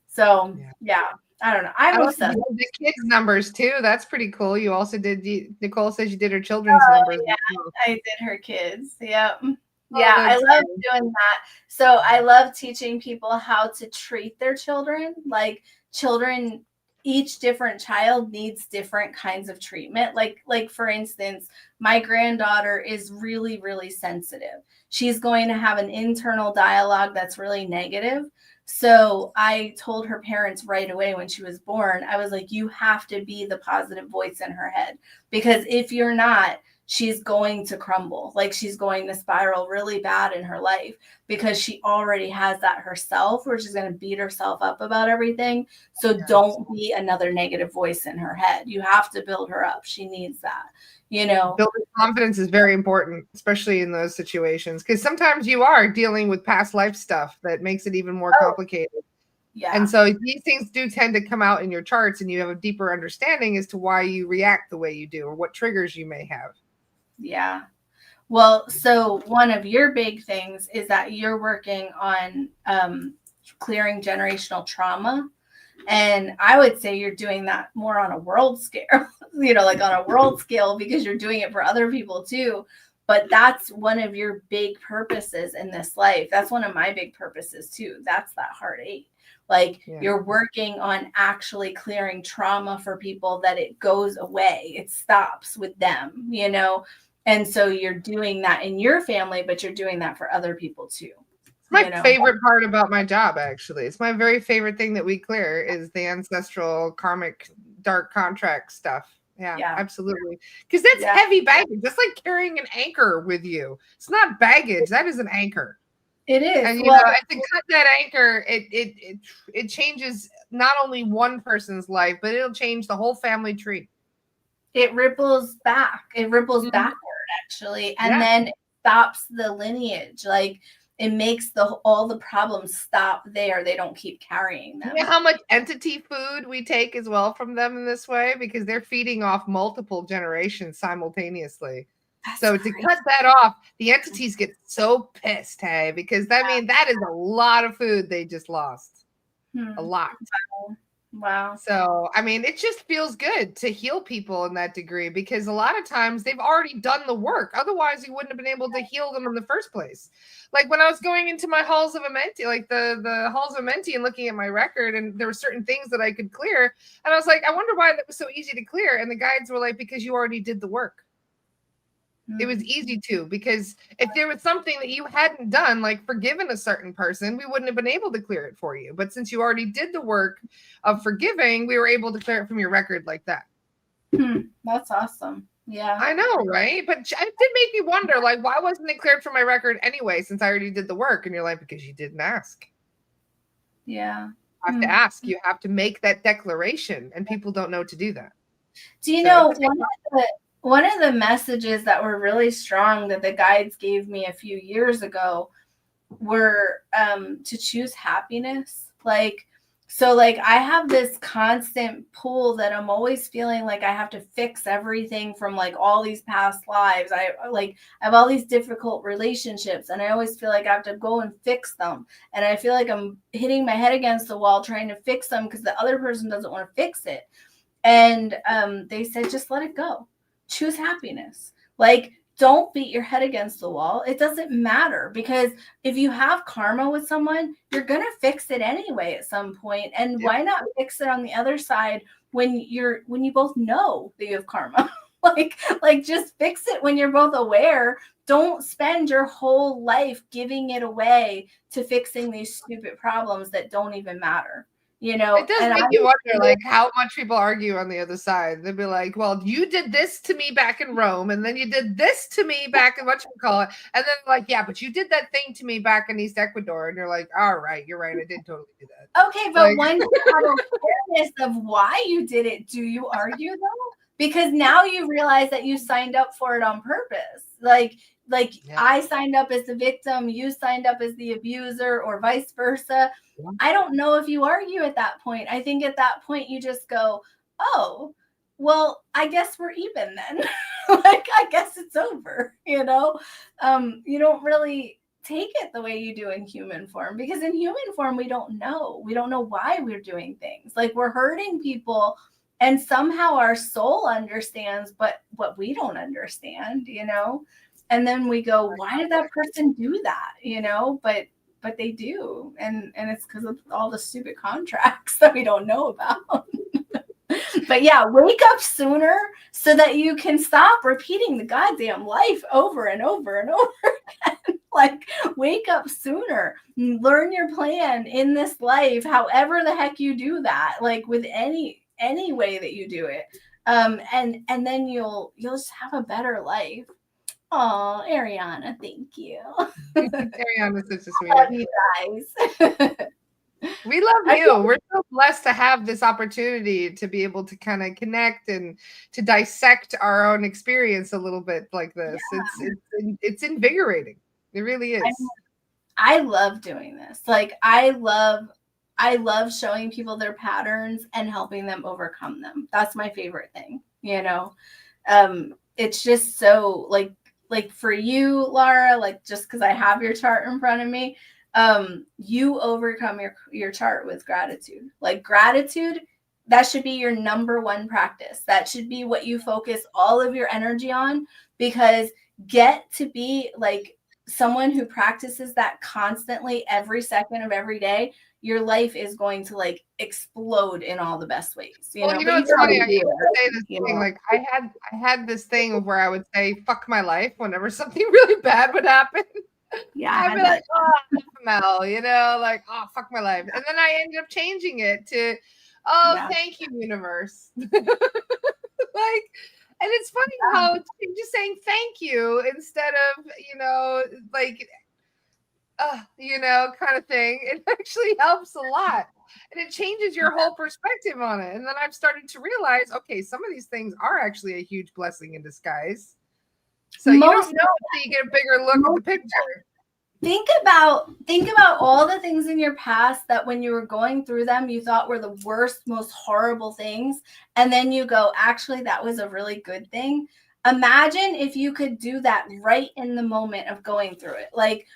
So yeah. I don't know. I'm obsessed. The kids' numbers too. That's pretty cool. You also did. Nicole says you did her children's numbers. Yeah, I did her kids. Yep. Yeah, I love doing that. So I love teaching people how to treat their children. Like children, each different child needs different kinds of treatment. Like for instance, my granddaughter is really, really sensitive. She's going to have an internal dialogue that's really negative. So I told her parents right away when she was born, I was like, you have to be the positive voice in her head, because if you're not, she's going to crumble. Like she's going to spiral really bad in her life, because she already has that herself, where she's going to beat herself up about everything. So don't be another negative voice in her head. You have to build her up. She needs that. Building confidence is very important, especially in those situations, because sometimes you are dealing with past life stuff that makes it even more complicated. Yeah. And so these things do tend to come out in your charts, and you have a deeper understanding as to why you react the way you do, or what triggers you may have. Yeah. Well, so one of your big things is that you're working on clearing generational trauma. And I would say you're doing that more on a world scale, like on a world scale, because you're doing it for other people too. But that's one of your big purposes in this life. That's one of my big purposes too. That's that heart 8. Like you're working on actually clearing trauma for people, that it goes away. It stops with them, And so you're doing that in your family, but you're doing that for other people too. My favorite part about my job, actually. It's my very favorite thing that we clear is the ancestral karmic dark contract stuff. Yeah, absolutely. Because that's heavy baggage. That's like carrying an anchor with you. It's not baggage. That is an anchor. It is. And to cut that anchor, it changes not only one person's life, but it'll change the whole family tree. It ripples back. It ripples backward, actually, and then it stops the lineage. Like it makes all the problems stop there. They don't keep carrying them. You know how much entity food we take as well from them in this way, because they're feeding off multiple generations simultaneously. So to cut that off, the entities get so pissed, hey, because that is a lot of food they just lost. A lot. Wow. So, it just feels good to heal people in that degree, because a lot of times they've already done the work. Otherwise, you wouldn't have been able to heal them in the first place. Like when I was going into my halls of a Menty, like the halls of a Menty, and looking at my record, and there were certain things that I could clear. And I was like, I wonder why that was so easy to clear. And the guides were like, because you already did the work. It was easy to, because if there was something that you hadn't done, like forgiven a certain person, we wouldn't have been able to clear it for you. But since you already did the work of forgiving, we were able to clear it from your record like that. That's awesome. Yeah. I know, right? But it did make me wonder, like, why wasn't it cleared from my record anyway, since I already did the work? And you're like, because you didn't ask. Yeah. You have to ask. You have to make that declaration, and people don't know to do that. Do you know one of the messages that were really strong that the guides gave me a few years ago were to choose happiness. So I have this constant pull that I'm always feeling like I have to fix everything from like all these past lives. I have all these difficult relationships, and I always feel like I have to go and fix them. And I feel like I'm hitting my head against the wall trying to fix them because the other person doesn't want to fix it. And they said, just let it go. Choose happiness. Like, don't beat your head against the wall. It doesn't matter, because if you have karma with someone, you're going to fix it anyway at some point. And why not fix it on the other side when you both know that you have karma? like just fix it when you're both aware. Don't spend your whole life giving it away to fixing these stupid problems that don't even matter. You know, it does make you wonder, like, how much people argue on the other side. They'll be like, well, you did this to me back in Rome, and then you did this to me back in whatchamacallit. And then like, yeah, but you did that thing to me back in East Ecuador. And you're like, all right, you're right. I did totally do that. Okay, but once you have awareness of why you did it, do you argue though? Because now you realize that you signed up for it on purpose. I signed up as the victim, you signed up as the abuser, or vice versa. I don't know if you argue at that point. I think at that point you just go, oh, well, I guess we're even then. I guess it's over, you know? You don't really take it the way you do in human form, because in human form, we don't know. We don't know why we're doing things. Like, we're hurting people, and somehow our soul understands, but what we don't understand, you know? And then we go, why did that person do that? You know, but they do. And it's because of all the stupid contracts that we don't know about. But yeah, wake up sooner so that you can stop repeating the goddamn life over and over and over again. Like, wake up sooner. Learn your plan in this life, however the heck you do that, like with any way that you do it. And then you'll just have a better life. Oh, Ariana, thank you. Ariana's such a sweetie. I love you guys. We love you. We're so blessed to have this opportunity to be able to kind of connect and to dissect our own experience a little bit like this. Yeah. It's invigorating. It really is. I love doing this. Like, I love showing people their patterns and helping them overcome them. That's my favorite thing, you know. It's just so like for you, Laura, like, just because I have your chart in front of me, you overcome your chart with gratitude. Like, gratitude, that should be your number one practice. That should be what you focus all of your energy on, because get to be like someone who practices that constantly every second of every day. Your life is going to like explode in all the best ways. You know, it's funny. I used to say this thing, like I had this thing where I would say "fuck my life" whenever something really bad would happen. Yeah, I'd be like, "Oh, Mel," you know, like, "Oh, fuck my life," and then I ended up changing it to, "Oh, thank you, universe." Like, and it's funny how just saying thank you instead of, you know, like, you know, kind of thing, it actually helps a lot, and it changes your whole perspective on it. And then I've started to realize, okay, some of these things are actually a huge blessing in disguise. So you don't know until you get a bigger look at the picture. Think about all the things in your past that when you were going through them, you thought were the worst, most horrible things. And then you go, actually, that was a really good thing. Imagine if you could do that right in the moment of going through it. Like,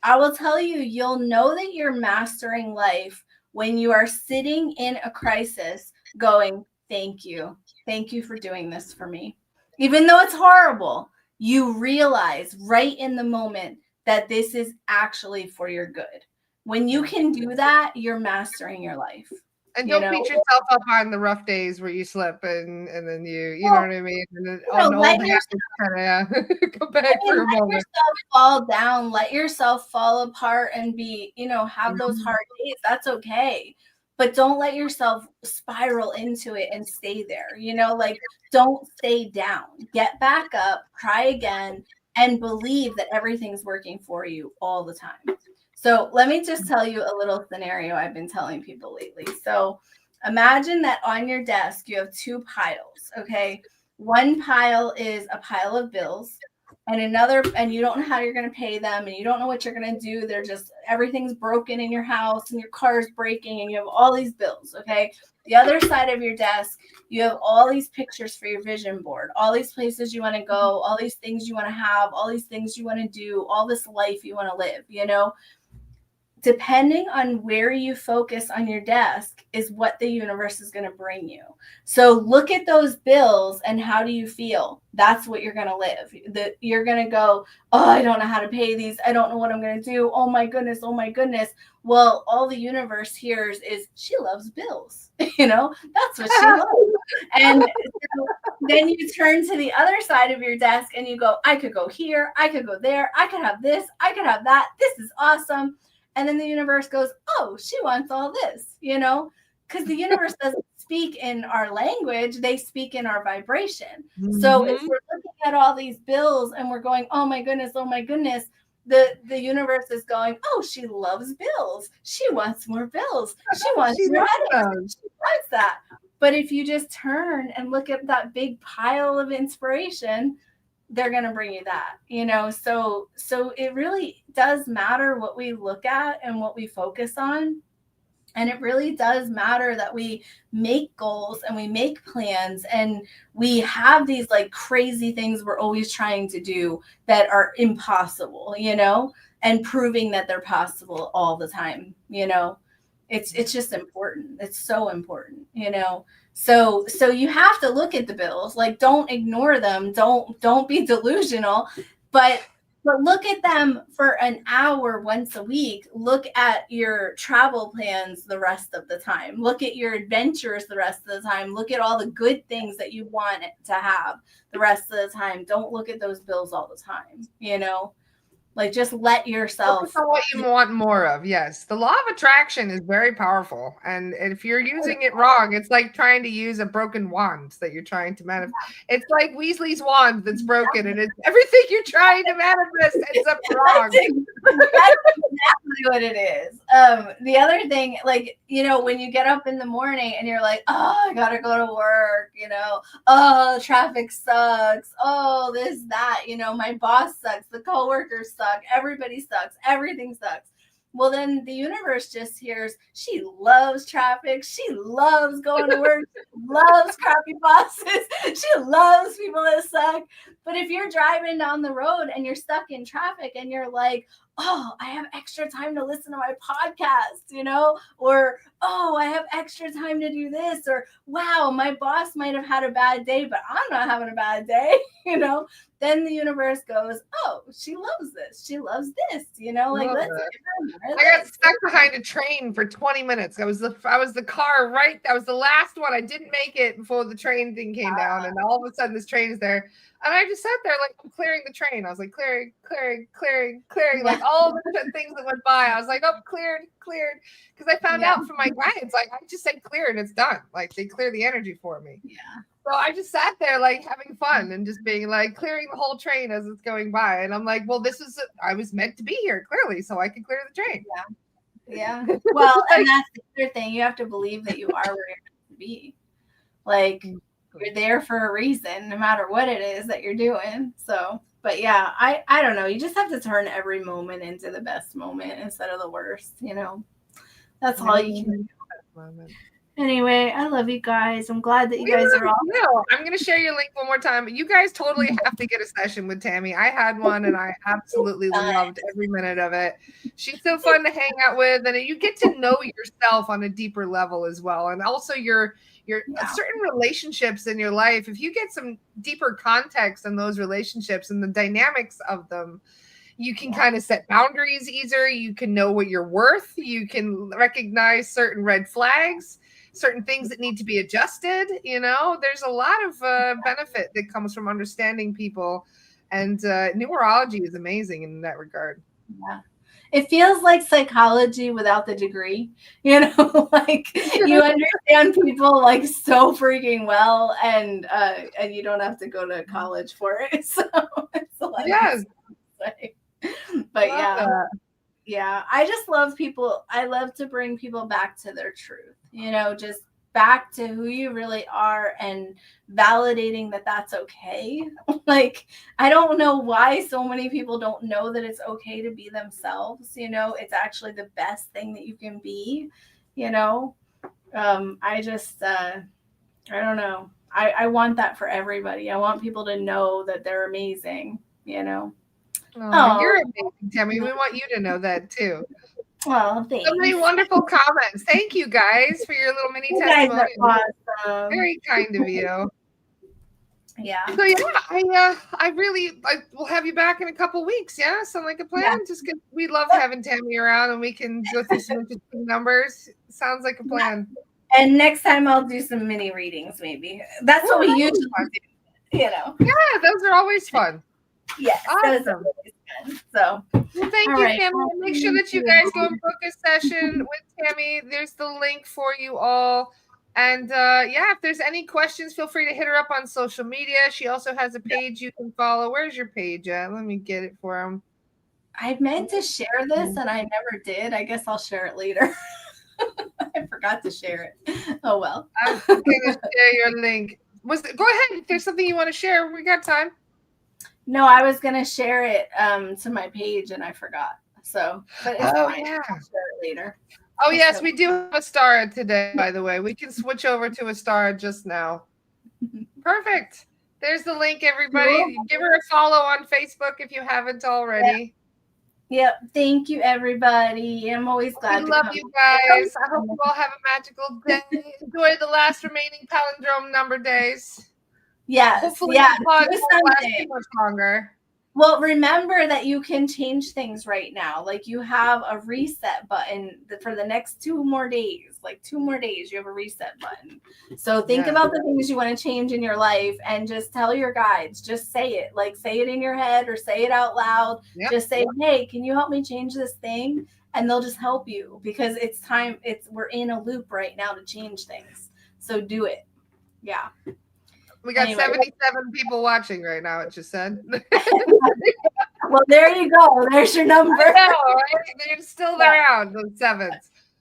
I will tell you, you'll know that you're mastering life when you are sitting in a crisis going, thank you. Thank you for doing this for me. Even though it's horrible, you realize right in the moment that this is actually for your good. When you can do that, you're mastering your life. And don't beat yourself up on the rough days where you slip and then you know what I mean? And then let yourself fall down, let yourself fall apart and be, you know, have those hard days. That's okay. But don't let yourself spiral into it and stay there. You know, like, don't stay down. Get back up, try again, and believe that everything's working for you all the time. So let me just tell you a little scenario I've been telling people lately. So imagine that on your desk, you have two piles, okay? One pile is a pile of bills, and another, and you don't know how you're going to pay them, and you don't know what you're going to do. They're just, everything's broken in your house, and your car's breaking, and you have all these bills. Okay. The other side of your desk, you have all these pictures for your vision board, all these places you want to go, all these things you want to have, all these things you want to do, all this life you want to live, you know. Depending on where you focus on your desk is what the universe is going to bring you. So look at those bills and how do you feel? That's what you're going to live. You're going to go, oh, I don't know how to pay these. I don't know what I'm going to do. Oh my goodness. Oh my goodness. Well, all the universe hears is she loves bills. You know, that's what she loves. And so then you turn to the other side of your desk and you go, I could go here. I could go there. I could have this. I could have that. This is awesome. And then the universe goes, oh, she wants all this, you know, because the universe doesn't speak in our language. They speak in our vibration. Mm-hmm. So if we're looking at all these bills and we're going, oh my goodness, the universe is going, oh, she loves bills. She wants more bills. She wants more items. She wants that. But if you just turn and look at that big pile of inspiration, they're going to bring you that, you know? So it really does matter what we look at and what we focus on. And it really does matter that we make goals and we make plans and we have these like crazy things we're always trying to do that are impossible, you know, and proving that they're possible all the time, you know. It's just important. It's so important, you know. So you have to look at the bills. Like, don't ignore them. Don't be delusional, but look at them for an hour once a week. Look at your travel plans the rest of the time. Look at your adventures the rest of the time. Look at all the good things that you want to have the rest of the time. Don't look at those bills all the time, you know. Like, just let yourself focus on what you want more of. Yes. The law of attraction is very powerful. And if you're using it wrong, it's like trying to use a broken wand that you're trying to manifest. It's like Weasley's wand that's broken and it's everything you're trying to manifest ends up wrong. That's exactly what it is. The other thing, like, you know, when you get up in the morning and you're like, oh, I gotta go to work, you know, oh, traffic sucks, oh, this, that, you know, my boss sucks, the coworkers suck, everybody sucks, everything sucks. Well, then the universe just hears, she loves traffic, she loves going to work, she loves crappy bosses, she loves people that suck. But if you're driving down the road and you're stuck in traffic and you're like, oh, I have extra time to listen to my podcast, you know, or, oh, I have extra time to do this, or, wow, my boss might have had a bad day, but I'm not having a bad day, you know, then the universe goes, oh, she loves this. She loves this, you know, like, let's I got stuck behind a train for 20 minutes. I was the car, right? That was the last one. I didn't make it before the train thing came down. And all of a sudden this train is there. And I just sat there like I'm clearing the train. I was like, clearing. Yeah. Like all the things that went by. I was like, oh, cleared. Because I found out from my guides, like I just say clear and it's done. Like they clear the energy for me. Yeah. So I just sat there like having fun and just being like clearing the whole train as it's going by. And I'm like, well, I was meant to be here clearly, so I could clear the train. Yeah. Well, and that's the other thing. You have to believe that you are where you're meant to be. Like you're there for a reason, no matter what it is that you're doing. So, but yeah, I don't know. You just have to turn every moment into the best moment instead of the worst, you know. That's all you can do. Anyway, I love you guys. I'm glad that you guys are all. No, I'm going to share your link one more time. You guys totally have to get a session with Tami. I had one and I absolutely loved every minute of it. She's so fun to hang out with, and you get to know yourself on a deeper level as well. And also your certain relationships in your life. If you get some deeper context in those relationships and the dynamics of them, you can kind of set boundaries easier. You can know what you're worth. You can recognize certain red flags, certain things that need to be adjusted. You know, there's a lot of benefit that comes from understanding people, and numerology is amazing in that regard. Yeah. It feels like psychology without the degree, you know, like you understand people like so freaking well, and you don't have to go to college for it. So it's like, yes. But yeah, I just love people. I love to bring people back to their truth, you know, just back to who you really are and validating that that's okay. Like, I don't know why so many people don't know that it's okay to be themselves. You know, it's actually the best thing that you can be, you know. I just, I don't know. I want that for everybody. I want people to know that they're amazing, you know. Oh, you're amazing, Tami. We want you to know that too. Well, thanks. So many wonderful comments. Thank you guys for your little mini testimony. Awesome. Very kind of you. Yeah. So yeah, I will have you back in a couple weeks. Yeah, sound like a plan. Yeah. Just because we love having Tami around and we can go through some interesting numbers. Sounds like a plan. And next time I'll do some mini readings. Maybe that's what we usually do. You know. Yeah, those are always fun. Yes, awesome. So, well, thank you, Tami. Make sure that you guys go and book a session with Tami. There's the link for you all. And yeah, if there's any questions, feel free to hit her up on social media. She also has a page you can follow. Where's your page at? Let me get it for him. I meant to share this and I never did. I guess I'll share it later. I forgot to share it. Oh, well. I'm going to share your link. Go ahead. If there's something you want to share, we got time. No, I was going to share it to my page and I forgot. So, but it's fine. Yeah. I'll share it later. Oh, yes, we do have a star today, by the way. We can switch over to a star just now. Perfect. There's the link, everybody. Cool. Give her a follow on Facebook if you haven't already. Yep. Thank you, everybody. I'm always glad we love you guys. I hope you all have a magical day. Enjoy the last remaining palindrome number days. Yes. Hopefully the pod won't last too much longer. Well, remember that you can change things right now. Like, you have a reset button for the next 2 more days. Like 2 more days, you have a reset button. So think about the things you want to change in your life and just tell your guides. Just say it. Like, say it in your head or say it out loud. Yep. Just say, hey, can you help me change this thing? And they'll just help you because it's time. We're in a loop right now to change things. So do it. Yeah. We got 77 people watching right now, it just said. Well, there you go. There's your number. I know, right? They're still around, those 7s.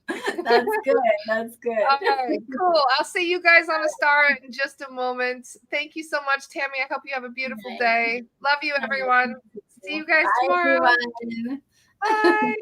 That's good. That's good. All right, cool. I'll see you guys on a star in just a moment. Thank you so much, Tami. I hope you have a beautiful day. Love you, everyone. See you guys tomorrow. Bye. Bye.